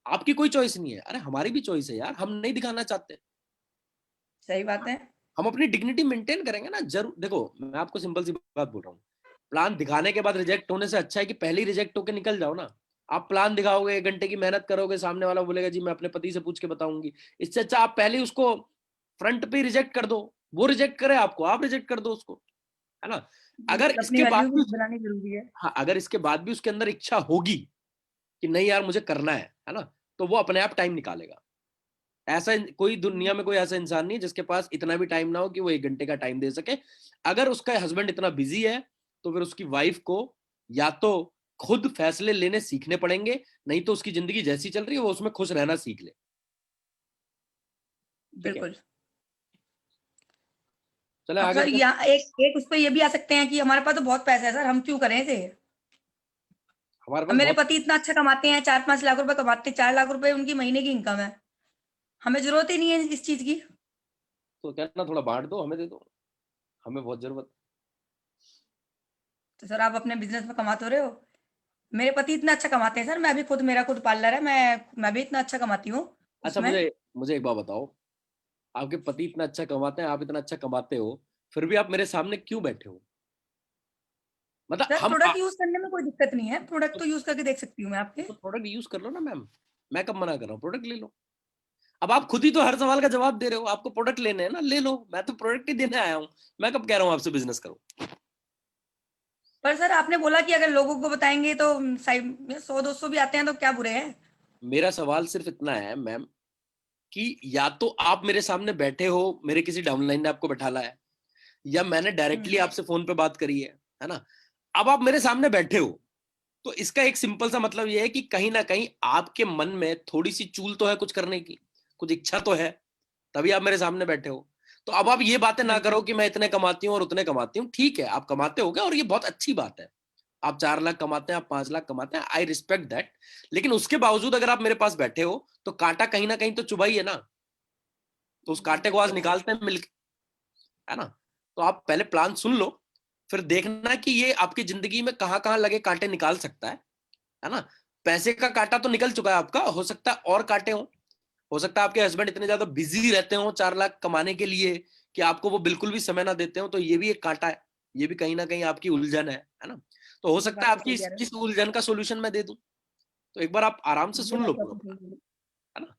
आपकी कोई चॉइस नहीं है। अरे हमारी भी चॉइस है यार, हम नहीं दिखाना चाहते। सही बात है। हम अपनी डिग्निटी मेंटेन करेंगे ना। जरूर देखो मैं आपको सिंपल सी बात बोल रहा हूँ, प्लान दिखाने के बाद रिजेक्ट होने से अच्छा है कि पहले ही रिजेक्ट होकर निकल जाओ ना। आप प्लान दिखाओगे, 1 घंटे की मेहनत करोगे, सामने वाला बोलेगा जी मैं अपने पति से पूछ के बताऊंगी। इससे अच्छा आप पहले ही उसको फ्रंट पे रिजेक्ट कर दो। वो रिजेक्ट करे आपको, आप रिजेक्ट कर दो उसको, है ना। अगर बिल्कुल, अपनी इसके बाद वैल्यू भी बनानी जरूरी है। हाँ, अगर इसके बाद भी उसके अंदर इच्छा होगी कि नहीं यार मुझे करना है ना, तो वो अपने आप टाइम निकालेगा। ऐसा कोई दुनिया में कोई ऐसा इंसान नहीं है जिसके पास इतना भी टाइम ना हो कि वो 1 घंटे का टाइम दे सके। अगर उसका हस्बैंड इतना बिजी है तो फिर उसकी वाइफ को या तो खुद फैसले लेने सीखने पड़ेंगे, नहीं तो उसकी जिंदगी जैसी चल रही है वो उसमें खुश रहना सीख ले। ठीक है, बिल्कुल। चले अब आगे सर चलते हैं। यहाँ एक एक उस पर ये भी आ सकते हैं कि हमारे पास तो बहुत पैसा है सर, हम क्यों करें इसे। हमारे अब पास मेरे बहुत, पति इतना अच्छा कमाते हैं, 4-5 लाख रुपए कमाते हैं, 4 लाख रुपए उनकी महीने की इनकम है। हमें जरूरत ही नहीं है इस चीज की। तो कहना थोड़ा बांट दो, हमें दे दो, हमें बहुत जरूरत। तो सर आप अपने बिजनेस में कमा तो रहे हो। मेरे पति इतना अच्छा कमाते हैं सर, मैं भी खुद, मेरा खुद पार्लर है, मैं भी इतना अच्छा कमाती हूँ अच्छा, उसमें। मुझे मुझे एक बात बताओ, आपके पति इतना अच्छा कमाते हैं, आप इतना अच्छा कमाते हो, फिर भी आप मेरे सामने क्यों बैठे हो? मतलब सर हम प्रोडक्ट यूज करने में कोई दिक्कत नहीं है, प्रोडक्ट तो तो यूज करके देख सकती हूँ मैं आपके। प्रोडक्ट यूज कर लो ना मैम, मैं कब मना कर रहा हूँ, प्रोडक्ट ले लो। अब आप खुद ही तो हर सवाल का जवाब दे रहे हो, आपको प्रोडक्ट लेने हैं ना, ले लो, मैं तो प्रोडक्ट ही देने आया हूँ। मैं कब कह रहा हूँ आपसे बिजनेस करो। पर सर आपने बोला कि अगर लोगों को बताएंगे तो साइड में 100-200 भी आते हैं तो क्या बुरे हैं। मेरा सवाल सिर्फ इतना है मैम कि या तो आप मेरे सामने बैठे हो, मेरे किसी डाउनलाइन ने आपको बैठा लाया है, या मैंने डायरेक्टली आपसे फोन पे बात करी है ना। अब आप मेरे सामने बैठे हो तो इसका एक सिंपल सा मतलब यह है कि कहीं ना कहीं आपके मन में थोड़ी सी चूल तो है कुछ करने की, कुछ इच्छा तो है, तभी आप मेरे सामने बैठे हो। तो अब आप ये बातें ना बिल्कुल। करो कि मैं इतने कमाती हूँ और उतने कमाती हूँ। ठीक है, आप कमाते होगे और ये बहुत अच्छी बात है, आप 4 लाख कमाते हैं, आप 5 लाख कमाते हैं, आई रिस्पेक्ट दैट। लेकिन उसके बावजूद अगर आप मेरे पास बैठे हो तो कांटा कहीं ना कहीं तो चुभा ही है ना, तो उस कांटे को आज बिल्कुल सर। निकालते हैं मिलकर, है ना। तो आप पहले प्लान सुन लो, फिर देखना कि ये आपकी जिंदगी में कहाँ कहाँ लगे कांटे निकाल सकता है ना। पैसे का कांटा तो निकल चुका है आपका, हो सकता है और कांटे हो सकता है आपके हस्बैंड इतने ज्यादा बिजी रहते हो 4 लाख कमाने के लिए कि आपको वो बिल्कुल भी समय ना देते हो, तो ये भी एक कांटा है, ये भी कहीं ना कहीं आपकी उलझन है ना। तो हो ये सकता है बात तो आपकी सही कह रहे हो। इस उलझन का सोल्यूशन मैं दे दूं, तो एक बार आप आराम से ये सुन लो बात तो पूरा आपने सही plan, बोली। है ना।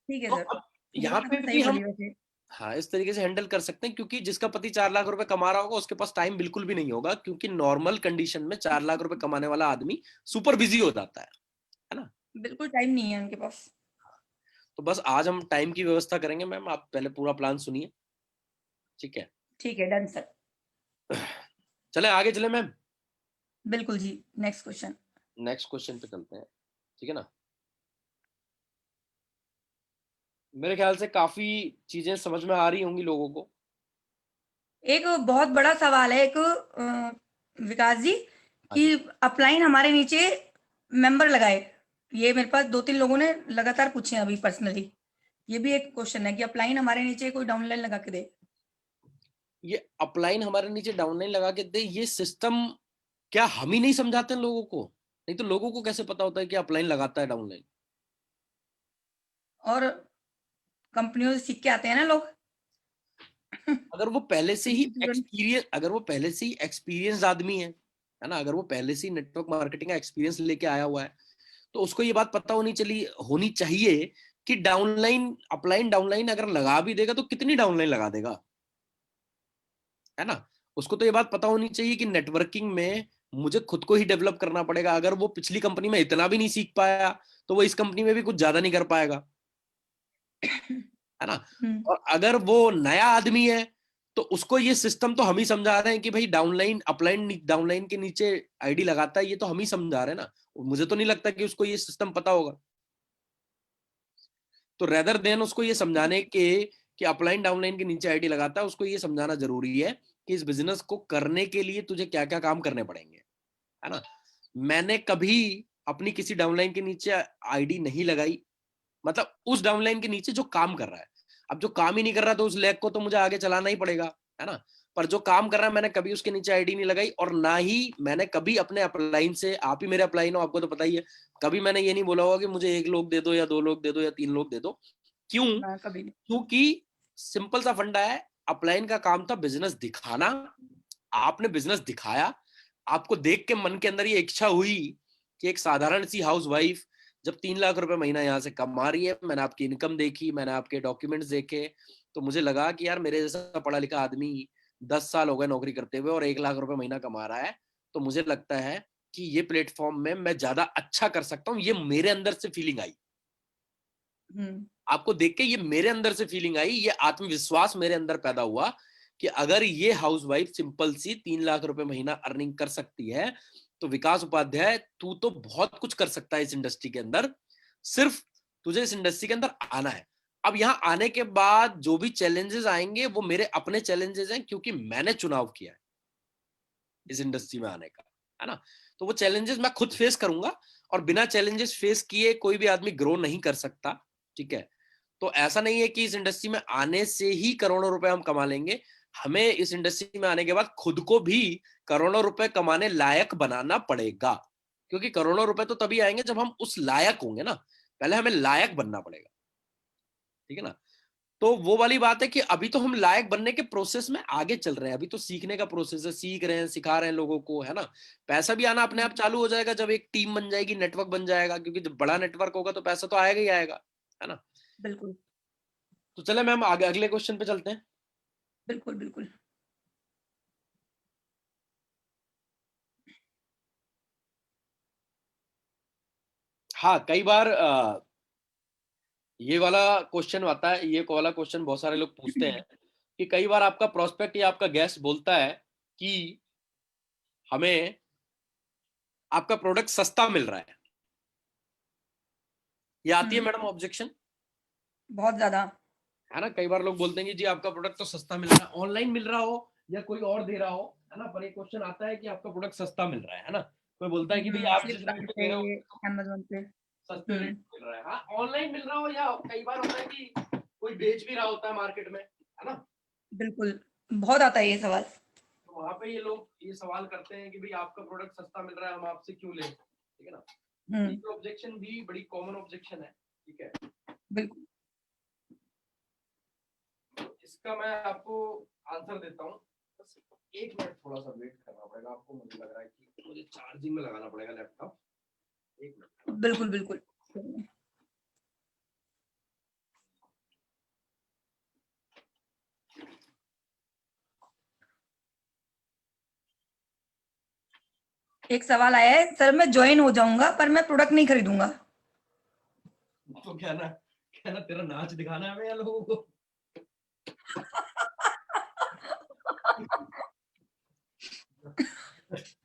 ठीक है तो सर। अब ये यहाँ बात पे आपने सही भी हम बोली वैसे। हाँ इस तरीके से हैंडल कर सकते हैं, क्योंकि जिसका पति 4 लाख रुपए कमा रहा होगा उसके पास टाइम बिल्कुल भी नहीं होगा, क्योंकि नॉर्मल कंडीशन में 4 लाख रुपए कमाने वाला आदमी सुपर बिजी हो जाता है ना। बिल्कुल टाइम नहीं है उनके पास। तो बस आज हम टाइम की व्यवस्था करेंगे मैम, आप पहले पूरा प्लान सुनिए, ठीक है। ठीक है, डन सर। चले आगे चले मैम, बिल्कुल जी। Next question. नेक्स्ट क्वेश्चन पे चलते हैं, ठीक है ना। मेरे ख्याल से काफी चीजें समझ में आ रही होंगी लोगों को। एक बहुत बड़ा सवाल है, एक विकास जी, हाँ कि जी। अपलाइन हमारे नीचे मेंबर लगाए। ये मेरे पास 2-3 लोगों ने लगातार पूछे हैं अभी पर्सनली। ये भी एक क्वेश्चन है कि अपलाइन हमारे नीचे कोई डाउनलाइन लगा के दे। ये अपलाइन हमारे नीचे डाउनलाइन लगा के दे, ये सिस्टम क्या हम ही नहीं समझाते हैं लोगों को? नहीं तो लोगों को कैसे पता होता है कि अपलाइन लगाता है डाउनलाइन? और कंपनियों से सीख के आते हैं ना लोग। अगर वो पहले से ही तुरंत। एक्सपीरियंस अगर वो पहले से ही एक्सपीरियंस आदमी है ना, अगर वो पहले से ही नेटवर्क मार्केटिंग का एक्सपीरियंस लेके आया हुआ है, तो उसको ये बात पता होनी चाहिए कि डाउनलाइन अपलाइन डाउनलाइन अगर लगा भी देगा तो कितनी डाउनलाइन लगा देगा, है ना। उसको तो ये बात पता होनी चाहिए कि नेटवर्किंग में मुझे खुद को ही डेवलप करना पड़ेगा। अगर वो पिछली कंपनी में इतना भी नहीं सीख पाया तो वो इस कंपनी में भी कुछ ज्यादा नहीं कर पाएगा, है ना। हम्म। और अगर वो नया आदमी है तो उसको ये सिस्टम तो हम ही समझा रहे हैं कि भाई डाउनलाइन अपलाइन डाउनलाइन के नीचे आईडी लगाता है, ये तो हम ही समझा रहे हैं ना। मुझे तो नहीं लगता कि उसको ये सिस्टम पता होगा। तो रेदर देन उसको ये समझाने के कि अपलाइन डाउनलाइन के नीचे आईडी लगाता है, उसको ये समझाना जरूरी है कि इस बिजनेस को करने के लिए तुझे क्या क्या काम करने पड़ेंगे, है ना। मैंने कभी अपनी किसी डाउनलाइन के नीचे आईडी नहीं लगाई, मतलब उस डाउनलाइन के नीचे जो काम कर रहा है। अब जो काम ही नहीं कर रहा तो उस लेग को तो मुझे आगे चलाना ही पड़ेगा, है ना। पर जो काम कर रहा है मैंने कभी उसके नीचे आईडी नहीं लगाई, और ना ही मैंने कभी अपने अपलाइन से, आप ही मेरे अपलाइन हो आपको तो पता ही है, कभी मैंने ये नहीं बोला होगा कि मुझे 1 लोग दे दो या 2 लोग दे दो या 3 लोग दे दो। क्यों? ना कभी नहीं। क्योंकि सिंपल सा फंडा है, अपलाइन का काम था बिजनेस दिखाना। आपने बिजनेस दिखाया, आपको देख के मन के अंदर ये इच्छा हुई कि एक साधारण सी हाउस वाइफ जब 3 लाख रुपए महीना यहाँ से कमा रही है, मैंने आपकी इनकम देखी, मैंने आपके डॉक्यूमेंट्स देखे, तो मुझे लगा कि यार मेरे जैसा पढ़ा लिखा आदमी 10 साल हो गए नौकरी करते हुए और 1 लाख रुपए महीना कमा रहा है, तो मुझे लगता है कि ये प्लेटफॉर्म में मैं ज्यादा अच्छा कर सकता हूँ। ये मेरे अंदर से फीलिंग आई, आपको देख के ये मेरे अंदर से फीलिंग आई, ये आत्मविश्वास मेरे अंदर पैदा हुआ कि अगर ये हाउसवाइफ सिंपल सी 3 लाख रुपए महीना अर्निंग कर सकती है, तो विकास उपाध्याय तू तो बहुत कुछ कर सकता है इस इंडस्ट्री के अंदर, सिर्फ तुझे इस इंडस्ट्री के अंदर आना है। अब यहां आने के बाद जो भी चैलेंजेस आएंगे वो मेरे अपने चैलेंजेस हैं, क्योंकि मैंने चुनाव किया है इस इंडस्ट्री में आने का, है ना। तो वो चैलेंजेस मैं खुद फेस करूंगा, और बिना चैलेंजेस फेस किए कोई भी आदमी ग्रो नहीं कर सकता, ठीक है। तो ऐसा नहीं है कि इस इंडस्ट्री में आने से ही करोड़ों रुपए हम कमा लेंगे, हमें इस इंडस्ट्री में आने के बाद खुद को भी करोड़ों रुपए कमाने लायक बनाना पड़ेगा, क्योंकि करोड़ों रुपए तो तभी आएंगे जब हम उस लायक होंगे ना, पहले हमें लायक बनना पड़ेगा, ठीक है ना। तो वो वाली बात है कि अभी तो हम लायक बनने के प्रोसेस में आगे चल रहे हैं, अभी तो सीखने का प्रोसेस है, सीख रहे हैं, सिखा रहे हैं लोगों को, है ना। पैसा भी आना अपने आप चालू हो जाएगा जब एक टीम बन जाएगी, नेटवर्क बन जाएगा, क्योंकि जब बड़ा नेटवर्क होगा तो पैसा तो आएगा ही आएगा, है ना। बिल्कुल तो चले मैम आगे अगले क्वेश्चन पे चलते हैं। बिल्कुल बिल्कुल। हाँ, कई बार ये वाला क्वेश्चन आता है, ये वाला क्वेश्चन बहुत सारे लोग पूछते हैं कि कई बार आपका प्रोस्पेक्ट या आपका गेस्ट बोलता है कि हमें आपका प्रोडक्ट सस्ता मिल रहा है, ये आती है मैडम ऑब्जेक्शन, बहुत ज्यादा। है ना। कई बार लोग बोलते हैं कि जी आपका प्रोडक्ट तो सस्ता मिल रहा है, ऑनलाइन मिल रहा हो या कोई और दे रहा हो, है ना, पर एक क्वेश्चन आता है कि आपका प्रोडक्ट सस्ता मिल रहा है ना। कोई बोलता है कि भाई आप जिस रेट पे दे रहे हो अमेज़न पे सस्ते रेट मिल रहा है, हाँ ऑनलाइन मिल रहा हो, या कई बार होता है कि कोई बेच भी रहा होता है मार्केट में, है ना। बिल्कुल बहुत आता है ये सवाल। तो वहां पे ये लोग ये सवाल करते हैं कि भाई आपका प्रोडक्ट सस्ता मिल रहा है, हम आपसे क्यों लें, ठीक है ना। ये ऑब्जेक्शन भी बड़ी कॉमन ऑब्जेक्शन है, ठीक है। बिल्कुल इसका मैं आपको आंसर देता हूँ, बस 1 मिनट थोड़ा सा वेट करना पड़ेगा आपको, मुझे लग रहा है कि मुझे चार्जिंग में लगाना पड़ेगा लैपटॉप, 1 मिनट। बिल्कुल बिल्कुल। एक सवाल आया है, सर मैं ज्वाइन हो जाऊंगा पर मैं प्रोडक्ट नहीं खरीदूंगा। तो क्या ना तेरा नाच दिखाना है हमें या लोगों को।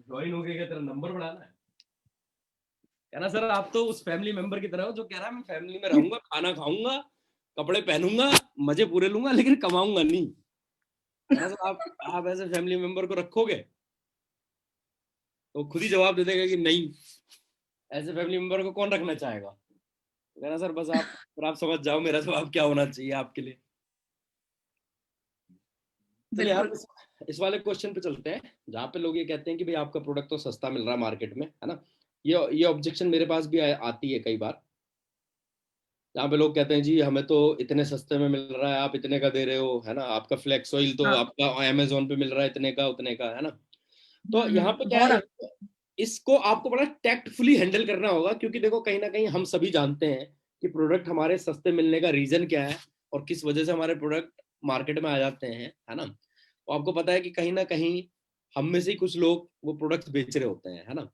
ज्वाइन हो गया, क्या तेरा नंबर बढ़ाना है, कहना सर आप तो उस फैमिली मेंबर की तरह हो जो कह रहा है मैं फैमिली में रहूंगा, खाना खाऊंगा, कपड़े पहनूंगा, मजे पूरे लूंगा, लेकिन कमाऊंगा नहीं। कहना सर आप ऐसे फैमिली मेंबर को रखोगे, तो खुद ही जवाब दे देगा कि नहीं, ऐसे फैमिली मेंबर को कौन रखना चाहेगा। कहना सर बस आप समझ जाओ मेरा जवाब क्या होना चाहिए आपके लिए। चलिए आप इस वाले क्वेश्चन पे चलते हैं जहाँ पे लोग ये कहते हैं कि भाई आपका प्रोडक्ट तो सस्ता मिल रहा है मार्केट में, है ना। ये ऑब्जेक्शन मेरे पास भी आती है कई बार, जहाँ पे लोग कहते हैं जी हमें तो इतने सस्ते में मिल रहा है, आप इतने का दे रहे हो, है ना। आपका फ्लेक्स ऑयल तो आपका अमेजोन पे मिल रहा है इतने का उतने का, है ना। तो यहाँ पे क्या है, इसको आपको बड़ा टैक्टफुली हैंडल करना होगा, क्योंकि देखो कहीं ना कहीं हम सभी जानते हैं कि प्रोडक्ट हमारे सस्ते मिलने का रीजन क्या है और किस वजह से हमारे प्रोडक्ट मार्केट में आ जाते हैं, है ना। तो आपको पता है कि कहीं ना कहीं हम में से ही कुछ लोग वो प्रोडक्ट बेच रहे होते हैं, है ना।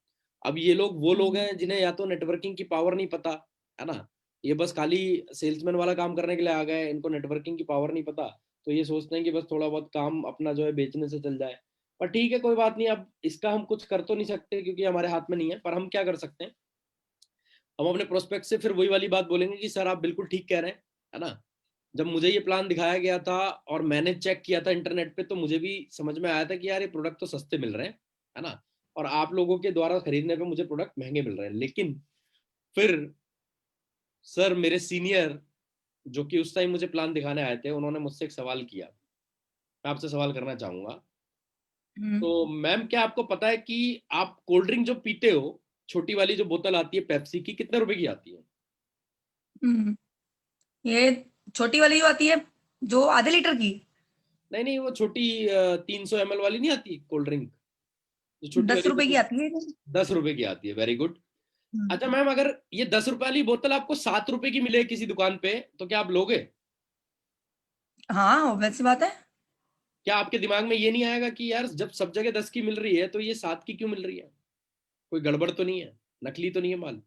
अब ये लोग वो लोग हैं जिन्हें या तो नेटवर्किंग की पावर नहीं पता, है ना, ये बस खाली सेल्समैन वाला काम करने के लिए आ गए, इनको नेटवर्किंग की पावर नहीं पता, तो ये सोचते हैं कि बस थोड़ा बहुत काम अपना जो है बेचने से चल जाए। पर ठीक है कोई बात नहीं, अब इसका हम कुछ कर तो नहीं सकते क्योंकि हमारे हाथ में नहीं है, पर हम क्या कर सकते हैं, हम अपने प्रोस्पेक्ट से फिर वही वाली बात बोलेंगे कि सर आप बिल्कुल ठीक कह रहे हैं, है ना। जब मुझे ये प्लान दिखाया गया था और मैंने चेक किया था इंटरनेट पे, तो मुझे भी समझ में आया था कि यार ये प्रोडक्ट तो सस्ते मिल रहे हैं, है ना, और आप लोगों के द्वारा खरीदने पे मुझे प्रोडक्ट महंगे मिल रहे हैं। लेकिन फिर सर मेरे सीनियर जो कि उस टाइम मुझे प्लान दिखाने आए थे, उन्होंने मुझसे एक सवाल किया, मैं आपसे सवाल करना चाहूंगा। तो मैम क्या आपको पता है कि आप कोल्ड ड्रिंक जो पीते हो, छोटी वाली जो बोतल आती है पेप्सी की, कितने रुपए की आती है। ये छोटी वाली जो आती है जो आधे लीटर की, नहीं वो छोटी 300 ml वाली नहीं आती कोल्ड ड्रिंक, जो छोटी 10 रुपए की आती है। 10 रुपए की आती है, वेरी गुड। अच्छा मैम अगर ये 10 रुपए वाली बोतल आपको 7 रुपए की मिले किसी दुकान पे, तो क्या आप लोगे। हाँ वैसी बात है। क्या आपके दिमाग में ये नहीं आएगा कि यार जब सब जगह 10 की मिल रही है तो ये 7 की क्यों मिल रही है? कोई गड़बड़ तो नहीं है, नकली तो नहीं है माल?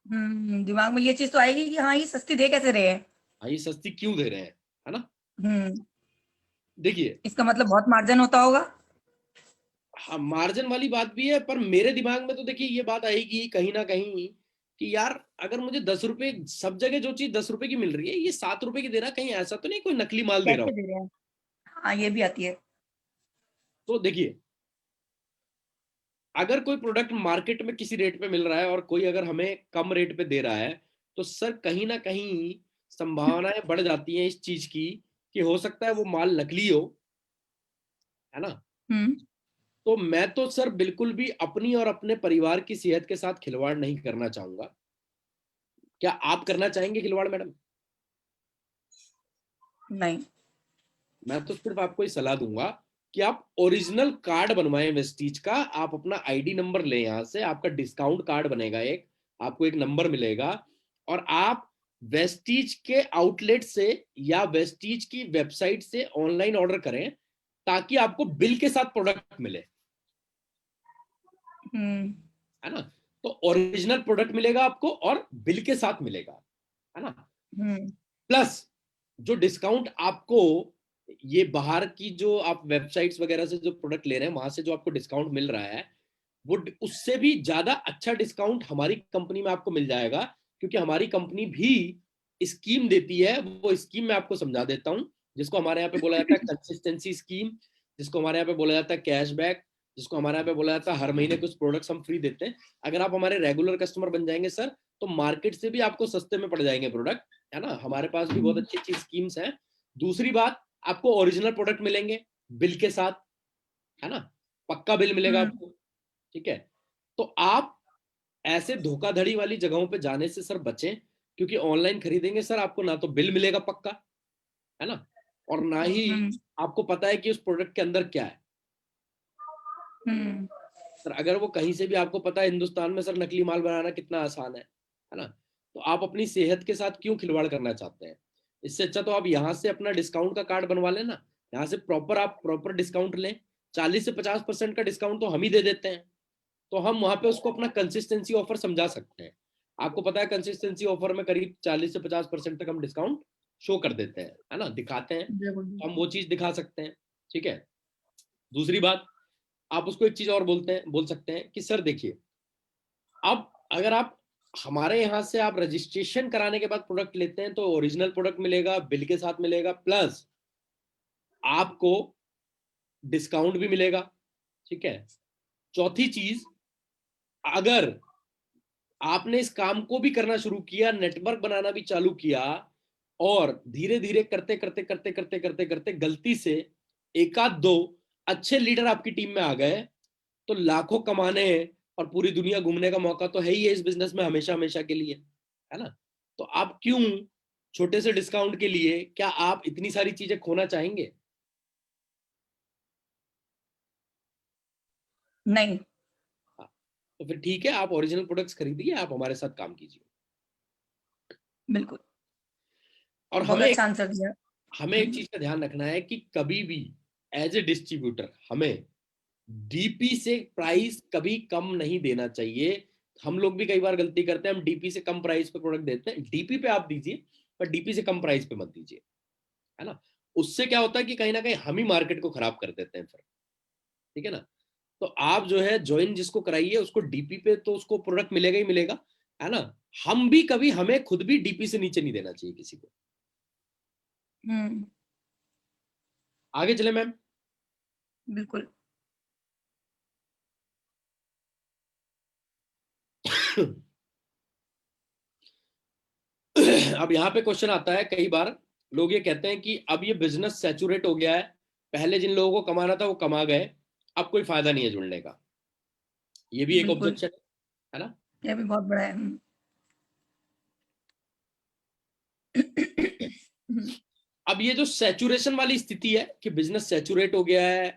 दिमाग में ये चीज तो आएगी कि हाँ ये सस्ती दे कैसे रहे हैं। हाँ, ये सस्ती क्यों दे रहे हैं, है ना? हम्म देखिए, इसका मतलब बहुत मार्जिन होता होगा। हाँ, मार्जिन वाली बात भी है, पर मेरे दिमाग में तो देखिए ये बात आएगी कहीं ना कहीं कि यार अगर मुझे 10 रुपए, सब जगह जो चीज 10 रुपए की मिल रही है, ये 7 रुपए की दे रहा है, कहीं ऐसा तो नहीं कोई नकली माल दे रहा कैसे हो? दे रहे हैं। हाँ ये भी आती है। तो देखिए, अगर कोई प्रोडक्ट मार्केट में किसी रेट पे मिल रहा है और कोई अगर हमें कम रेट पे दे रहा है, तो सर कहीं ना कहीं संभावनाएं बढ़ जाती हैं इस चीज की कि हो सकता है वो माल नकली हो, है ना? हम्म तो मैं तो सर बिल्कुल भी अपनी और अपने परिवार की सेहत के साथ खिलवाड़ नहीं करना चाहूंगा। क्या आप करना चाहेंगे खिलवाड़ मैडम? नहीं। मैं तो सिर्फ आपको ये सलाह दूंगा कि आप ओरिजिनल कार्ड बनवाएं वेस्टीज का। आप अपना आईडी नंबर लें, यहां से आपका डिस्काउंट कार्ड बनेगा, एक आपको एक नंबर मिलेगा, और आप वेस्टीज के आउटलेट से या वेस्टीज की वेबसाइट से ऑनलाइन ऑर्डर करें, ताकि आपको बिल के साथ प्रोडक्ट मिले, हम्म है ना? तो ओरिजिनल प्रोडक्ट मिलेगा आपको और बिल के साथ मिलेगा, है ना? हम्म प्लस जो डिस्काउंट आपको, ये बाहर की जो आप वेबसाइट्स वगैरह से जो प्रोडक्ट ले रहे हैं वहां से जो आपको डिस्काउंट मिल रहा है, वो उससे भी ज्यादा अच्छा डिस्काउंट हमारी कंपनी में आपको मिल जाएगा, क्योंकि हमारी कंपनी भी स्कीम देती है। वो स्कीम मैं आपको समझा देता हूं, जिसको हमारे यहाँ पे बोला जाता है कंसिस्टेंसी स्कीम, जिसको हमारे यहाँ पे बोला जाता है कैशबैक, जिसको हमारे यहाँ पे बोला जाता है हर महीने कुछ प्रोडक्ट्स हम फ्री देते हैं। अगर आप हमारे रेगुलर कस्टमर बन जाएंगे सर, तो मार्केट से भी आपको सस्ते में पड़ जाएंगे प्रोडक्ट, है ना? हमारे पास भी बहुत अच्छी अच्छी स्कीम्स हैं। दूसरी बात, आपको ओरिजिनल प्रोडक्ट मिलेंगे बिल के साथ, है ना? पक्का बिल मिलेगा हम्म आपको, ठीक है? तो आप ऐसे धोखाधड़ी वाली जगहों पे जाने से सर बचें, क्योंकि ऑनलाइन खरीदेंगे सर आपको ना तो बिल मिलेगा पक्का, है ना, और ना ही हम्म आपको पता है कि उस प्रोडक्ट के अंदर क्या है। हम्म सर अगर वो कहीं से भी आपको पता है, हिंदुस्तान में सर नकली माल बनाना कितना आसान है ना? तो आप अपनी सेहत के साथ क्यों खिलवाड़ करना चाहते हैं? इससे अच्छा तो आप यहाँ से अपना डिस्काउंट का कार्ड बनवा लेना, यहाँ से प्रॉपर आप प्रॉपर डिस्काउंट लें। 40 से 50% का डिस्काउंट तो हम ही दे देते हैं, तो हम वहां पे उसको अपना कंसिस्टेंसी ऑफर समझा सकते हैं। आपको पता है कंसिस्टेंसी ऑफर में करीब 40 से 50% तक हम डिस्काउंट शो कर देते हैं, है ना, दिखाते हैं। बिल्कुल। हम वो चीज दिखा सकते हैं, ठीक है? दूसरी बात, आप उसको एक चीज और बोल सकते हैं कि सर देखिए, अब अगर आप हमारे यहाँ से आप रजिस्ट्रेशन कराने के बाद प्रोडक्ट लेते हैं, तो ओरिजिनल प्रोडक्ट मिलेगा, बिल के साथ मिलेगा, प्लस आपको डिस्काउंट भी मिलेगा, ठीक है? चौथी चीज, अगर आपने इस काम को भी करना शुरू किया, नेटवर्क बनाना भी चालू किया, और धीरे धीरे करते करते करते करते करते करते गलती से एक आध दो अच्छे लीडर आपकी टीम में आ गए, तो लाखों कमाने और पूरी दुनिया घूमने का मौका तो है ही है इस बिजनेस में, हमेशा हमेशा के लिए, है ना? तो आप क्यों छोटे से डिस्काउंट के लिए, क्या आप इतनी सारी चीजें खोना चाहेंगे? नहीं। हाँ, तो फिर ठीक है, आप ओरिजिनल प्रोडक्ट्स खरीदिए, आप हमारे साथ काम कीजिए। बिल्कुल। और बहुत अच्छा आंसर दिया। हमें एक चीज का ध्यान रखना है कि कभी भी एज ए डिस्ट्रीब्यूटर हमें डीपी से प्राइस कभी कम नहीं देना चाहिए। हम लोग भी कई बार गलती करते हैं, हम डीपी से कम प्राइस पे प्रोडक्ट देते हैं। डीपी पे आप दीजिए, पर डीपी से कम प्राइस पे मत दीजिए, है ना? उससे क्या होता है कि कहीं ना कहीं हम ही मार्केट को खराब कर देते हैं फिर, ठीक है ना? तो आप जो है ज्वाइन जिसको कराइए, उसको डीपी पे तो उसको प्रोडक्ट मिलेगा ही मिलेगा, है ना? हम भी कभी, हमें खुद भी डीपी से नीचे नहीं देना चाहिए किसी को। हम्म आगे चले मैम। बिल्कुल। अब यहाँ पे क्वेश्चन आता है, कई बार लोग ये कहते हैं कि अब ये बिजनेस सैचुरेट हो गया है, पहले जिन लोगों को कमाना था वो कमा गए, अब कोई फायदा नहीं है जुड़ने का। ये भी एक बिल्कुल। ऑब्जेक्शन है ना? ये भी बहुत बड़ा है। अब ये जो सैचुरेशन वाली स्थिति है कि बिजनेस सैचुरेट हो गया है,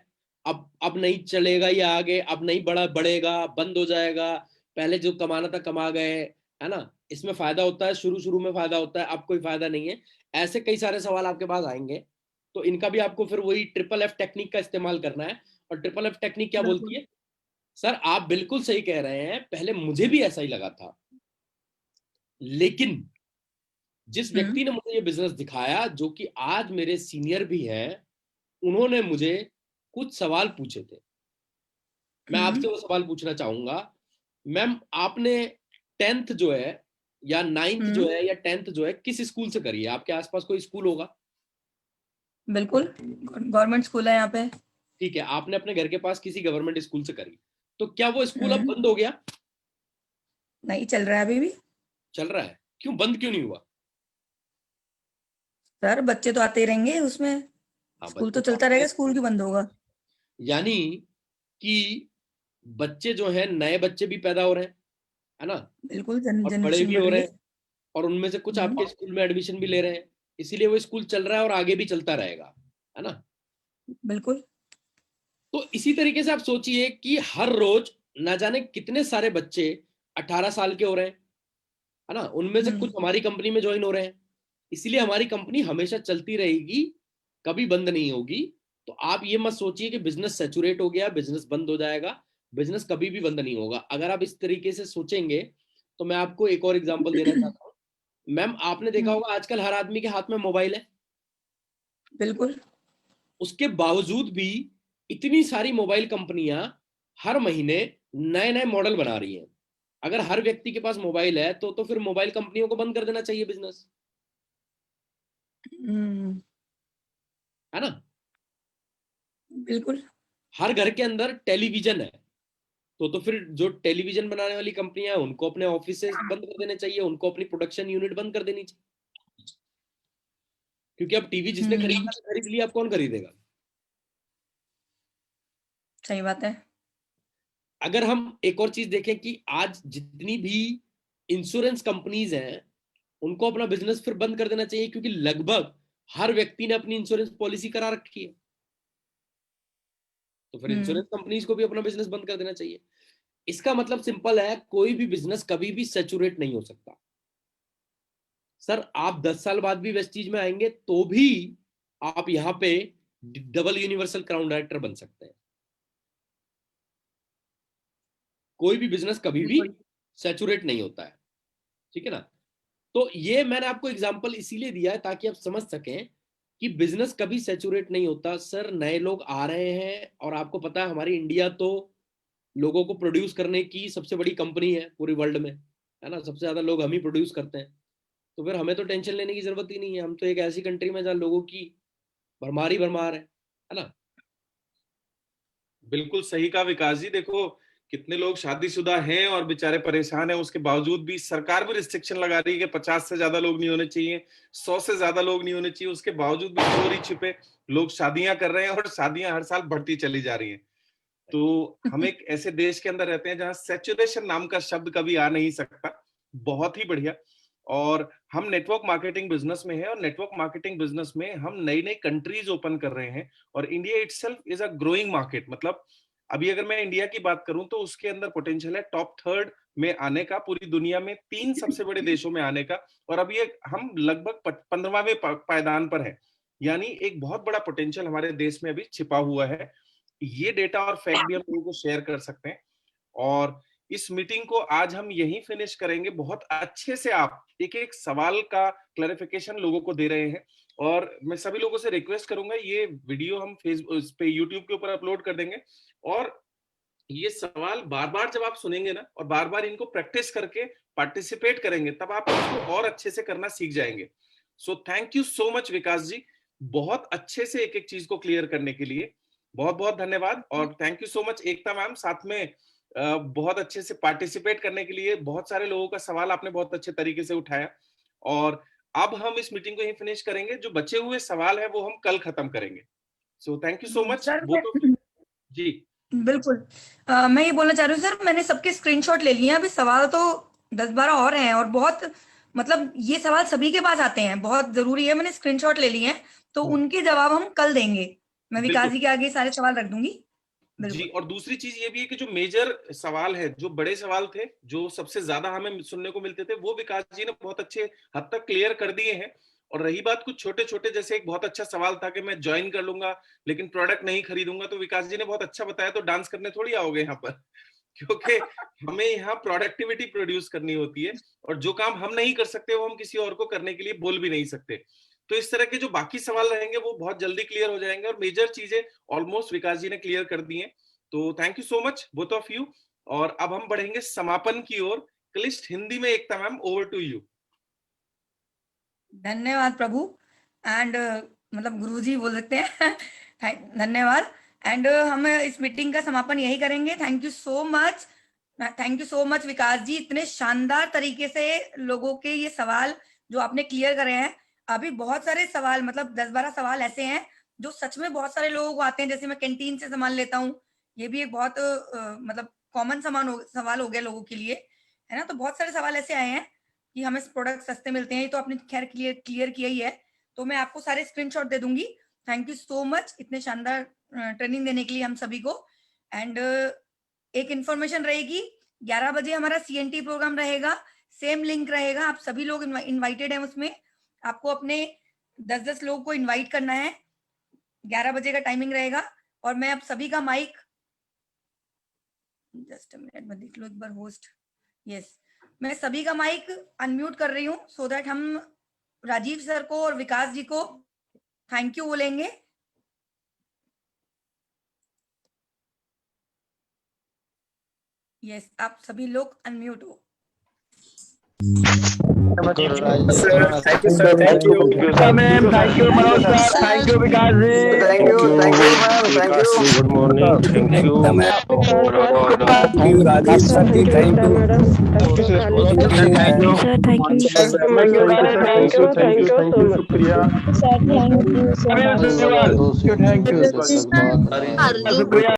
अब नहीं चलेगा ये आगे, अब नहीं बढ़ेगा, बंद हो जाएगा, पहले जो कमाना था कमा गए, है ना? इसमें फायदा होता है, शुरू शुरू में फायदा होता है, अब कोई फायदा नहीं है, ऐसे कई सारे सवाल आपके पास आएंगे। तो इनका भी आपको फिर वही ट्रिपल एफ टेक्निक का इस्तेमाल करना है। और ट्रिपल एफ टेक्निक क्या बोलती बिल्कुल। है? सर आप बिल्कुल सही कह रहे हैं, पहले मुझे भी ऐसा ही लगा था, लेकिन जिस व्यक्ति ने मुझे ये बिजनेस दिखाया, जो कि आज मेरे सीनियर भी हैं, उन्होंने मुझे कुछ सवाल पूछे थे। मैं आपसे वो सवाल पूछना चाहूंगा। मैम, आपने 10th जो है या 9th जो है या 10th जो है किस स्कूल से करी है? आपके आसपास कोई स्कूल होगा? बिल्कुल, गवर्नमेंट स्कूल है यहाँ पे। ठीक है, आपने अपने घर के पास किसी गवर्नमेंट स्कूल से करी, तो क्या वो स्कूल अब हम्म। बंद हो गया? नहीं, चल रहा है अभी भी। चल रहा है। क्यों बंद क्यों नहीं हुआ? सर बच्चे तो आते ही रहेंगे उसमें, हाँ, स्कूल बच्चे तो तो चलता आते रहेगा, हैं। स्कूल क्यों बंद होगा? यानी कि बच्चे जो हैं, नए बच्चे भी पैदा हो रहे हैं, है ना, बिल्कुल, और बड़े जनरेशन भी बढ़ हो रही रहे है। हैं, और उनमें से कुछ हम्म। आपके स्कूल में एडमिशन भी ले रहे हैं, इसीलिए वो स्कूल चल रहा है और आगे भी चलता रहेगा, है ना। बिल्कुल। तो इसी तरीके से आप सोचिए कि हर रोज ना जाने कितने सारे बच्चे 18 साल के हो रहे हैं, है ना, उनमें से कुछ हमारी कंपनी में ज्वाइन हो रहे हैं। इसलिए हमारी कंपनी हमेशा चलती रहेगी, कभी बंद नहीं होगी। तो आप ये मत सोचिए कि बिजनेस सैचुरेट हो गया, बिजनेस बंद हो जाएगा। बिजनेस कभी भी बंद नहीं होगा। अगर आप इस तरीके से सोचेंगे, तो मैं आपको एक और एग्जांपल देना चाहता हूँ। मैम, आपने देखा होगा आजकल हर आदमी के हाथ में मोबाइल है, बिल्कुल। उसके बावजूद भी इतनी सारी मोबाइल कंपनियां हर महीने नए नए मॉडल बना रही हैं। अगर हर व्यक्ति के पास मोबाइल है, तो फिर मोबाइल कंपनियों को बंद कर देना चाहिए बिजनेस, हम्म। है ना। बिल्कुल। हर घर के अंदर टेलीविजन है, तो फिर जो टेलीविजन बनाने वाली कंपनियां हैं, उनको अपने ऑफिसेज बंद कर देने चाहिए, उनको अपनी प्रोडक्शन यूनिट बंद कर देनी चाहिए। क्योंकि अब टीवी जिसने खरीदना तो खरीद लिया, अब कौन खरीदेगा? सही बात है। अगर हम एक और चीज देखें कि आज जितनी भी इंश्योरेंस कंपनीज हैं, उनको अपना बिजनेस फिर बंद कर देना चाहिए, क्योंकि लगभग हर व्यक्ति ने अपनी इंश्योरेंस पॉलिसी करा रखी है। तो फिर इंश्योरेंस कंपनीज को भी अपना बिजनेस बंद कर देना चाहिए। इसका मतलब सिंपल है, कोई भी बिजनेस कभी भी सैचुरेट नहीं हो सकता। सर आप 10 साल बाद भी वेस्टीज में आएंगे, तो भी आप यहां पे डबल यूनिवर्सल क्राउन डायरेक्टर बन सकते हैं। कोई भी बिजनेस कभी भी बिल्कुल। सैचुरेट नहीं होता है, ठीक है ना। तो ये मैंने आपको एग्जांपल इसीलिए दिया है ताकि आप समझ सकें कि बिजनेस कभी सैचुरेट नहीं होता। सर नए लोग आ रहे हैं, और आपको पता है हमारी इंडिया तो लोगों को प्रोड्यूस करने की सबसे बड़ी कंपनी है पूरी वर्ल्ड में, है ना, सबसे ज्यादा लोग हम ही प्रोड्यूस करते हैं। तो फिर हमें तो टेंशन लेने की जरूरत ही नहीं है। हम तो एक ऐसी कंट्री में जहाँ लोगों की भरमार ही भरमार है ना। बिल्कुल सही कहा विकास जी। देखो कितने लोग शादीशुदा हैं और बेचारे परेशान हैं, उसके बावजूद भी सरकार भी रिस्ट्रिक्शन लगा रही है कि 50 से ज्यादा लोग नहीं होने चाहिए, 100 से ज्यादा लोग नहीं होने चाहिए। उसके बावजूद भी चोरी छिपे लोग शादियां कर रहे हैं और शादियां हर साल बढ़ती चली जा रही हैं। तो हम एक ऐसे देश के अंदर रहते हैं जहां सैचुरेशन नाम का शब्द कभी आ नहीं सकता। बहुत ही बढ़िया। और हम नेटवर्क मार्केटिंग बिजनेस में हैं, और नेटवर्क मार्केटिंग बिजनेस में हम नई नई कंट्रीज ओपन कर रहे हैं, और India itself is a growing market. मतलब अभी अगर मैं इंडिया की बात करूं तो उसके अंदर पोटेंशियल है टॉप थर्ड में आने का, पूरी दुनिया में 3 सबसे बड़े देशों में आने का। और अभी हम लगभग 15वें पायदान पर है। यानी एक बहुत बड़ा पोटेंशियल हमारे देश में अभी छिपा हुआ है। ये डेटा और फैक्ट भी हम लोगों को शेयर कर सकते हैं। और इस मीटिंग को आज हम यहीं फिनिश करेंगे। बहुत अच्छे से आप एक एक सवाल का क्लैरिफिकेशन लोगों को दे रहे हैं, और मैं सभी लोगों से रिक्वेस्ट करूंगा, ये वीडियो हम फेसबुक पे यूट्यूब के ऊपर अपलोड कर देंगे, और ये सवाल बार बार जब आप सुनेंगे ना, और बार बार इनको प्रैक्टिस करके पार्टिसिपेट करेंगे, तब आप इसको और अच्छे से करना सीख जाएंगे। So thank you so much Vikas ji, बहुत अच्छे से एक एक चीज को क्लियर करने के लिए बहुत बहुत धन्यवाद। और thank you so much Ekta ma'am, साथ में बहुत अच्छे से पार्टिसिपेट करने के लिए। बहुत सारे लोगों का सवाल आपने बहुत अच्छे तरीके से उठाया, और अब हम इस मीटिंग को यहीं फिनिश करेंगे। जो बचे हुए सवाल है वो हम कल खत्म करेंगे। सो thank you so much. Sir वो तो जी बिल्कुल। मैं ये बोलना चाह रही हूँ सर, मैंने सबके स्क्रीनशॉट ले लिए हैं। अभी सवाल तो 10-12 और हैं, और बहुत मतलब ये सवाल सभी के पास आते हैं, बहुत जरूरी है। मैंने स्क्रीनशॉट ले लिए हैं, तो उनके जवाब हम कल देंगे। मैं विकास बिल्कुल जी के आगे सारे सवाल रख दूंगी। जी। बिल्कुल। और दूसरी चीज ये भी है कि जो मेजर सवाल है, जो बड़े सवाल थे, जो सबसे ज्यादा हमें सुनने को मिलते थे, वो विकास जी ने बहुत अच्छे हद तक क्लियर कर दिए हैं। और रही बात कुछ छोटे छोटे, जैसे एक बहुत अच्छा सवाल था कि मैं ज्वाइन कर लूंगा लेकिन प्रोडक्ट नहीं खरीदूंगा, तो विकास जी ने बहुत अच्छा बताया, तो डांस करने थोड़ी आओगे यहाँ पर क्योंकि हमें यहाँ प्रोडक्टिविटी प्रोड्यूस करनी होती है, और जो काम हम नहीं कर सकते वो हम किसी और को करने के लिए बोल भी नहीं सकते। तो इस तरह के जो बाकी सवाल रहेंगे वो बहुत जल्दी क्लियर हो जाएंगे, और मेजर चीजें ऑलमोस्ट विकास जी ने क्लियर कर दी हैं। तो thank you so much both of you. और अब हम बढ़ेंगे समापन की ओर। क्लिष्ट हिंदी में एकता मैम, ओवर टू यू। धन्यवाद प्रभु एंड मतलब गुरुजी बोल सकते हैं धन्यवाद। एंड हम इस मीटिंग का समापन यही करेंगे। Thank you so much Vikas जी, इतने शानदार तरीके से लोगों के ये सवाल जो आपने क्लियर करे हैं। अभी बहुत सारे सवाल, मतलब 10-12 सवाल ऐसे हैं जो सच में बहुत सारे लोगों को आते हैं। जैसे मैं कैंटीन से सामान लेता हूँ, ये भी एक बहुत मतलब कॉमन सवाल हो गया लोगों के लिए, है ना। तो बहुत सारे सवाल ऐसे आए हैं कि हमें प्रोडक्ट सस्ते मिलते हैं, ये तो आपने खैर क्लियर किया ही है। तो मैं आपको सारे स्क्रीनशॉट दे दूंगी। थैंक यू सो मच इतने शानदार ट्रेनिंग देने के लिए हम सभी को। एंड एक इंफॉर्मेशन रहेगी, 11 बजे हमारा CNT प्रोग्राम रहेगा, सेम लिंक रहेगा, आप सभी लोग इनवाइटेड हैं उसमें। आपको अपने 10-10 लोगों को इनवाइट करना है। 11 बजे का टाइमिंग रहेगा। और मैं अब सभी का माइक, जस्ट अ मिनट में देख लो एक बार होस्ट, यस, मैं सभी का माइक अनम्यूट कर रही हूँ सो दैट हम राजीव सर को और विकास जी को थैंक यू बोलेंगे। यस, आप सभी लोग अनम्यूट हो। Thank you sir, thank you ma'am, thank you Manoj sir, thank you Vikas ji, thank you ma'am, thank you. Good morning, thank you Rajiv sir ji, thank you. Thank you, शुक्रिया थैंक यू। शुक्रिया।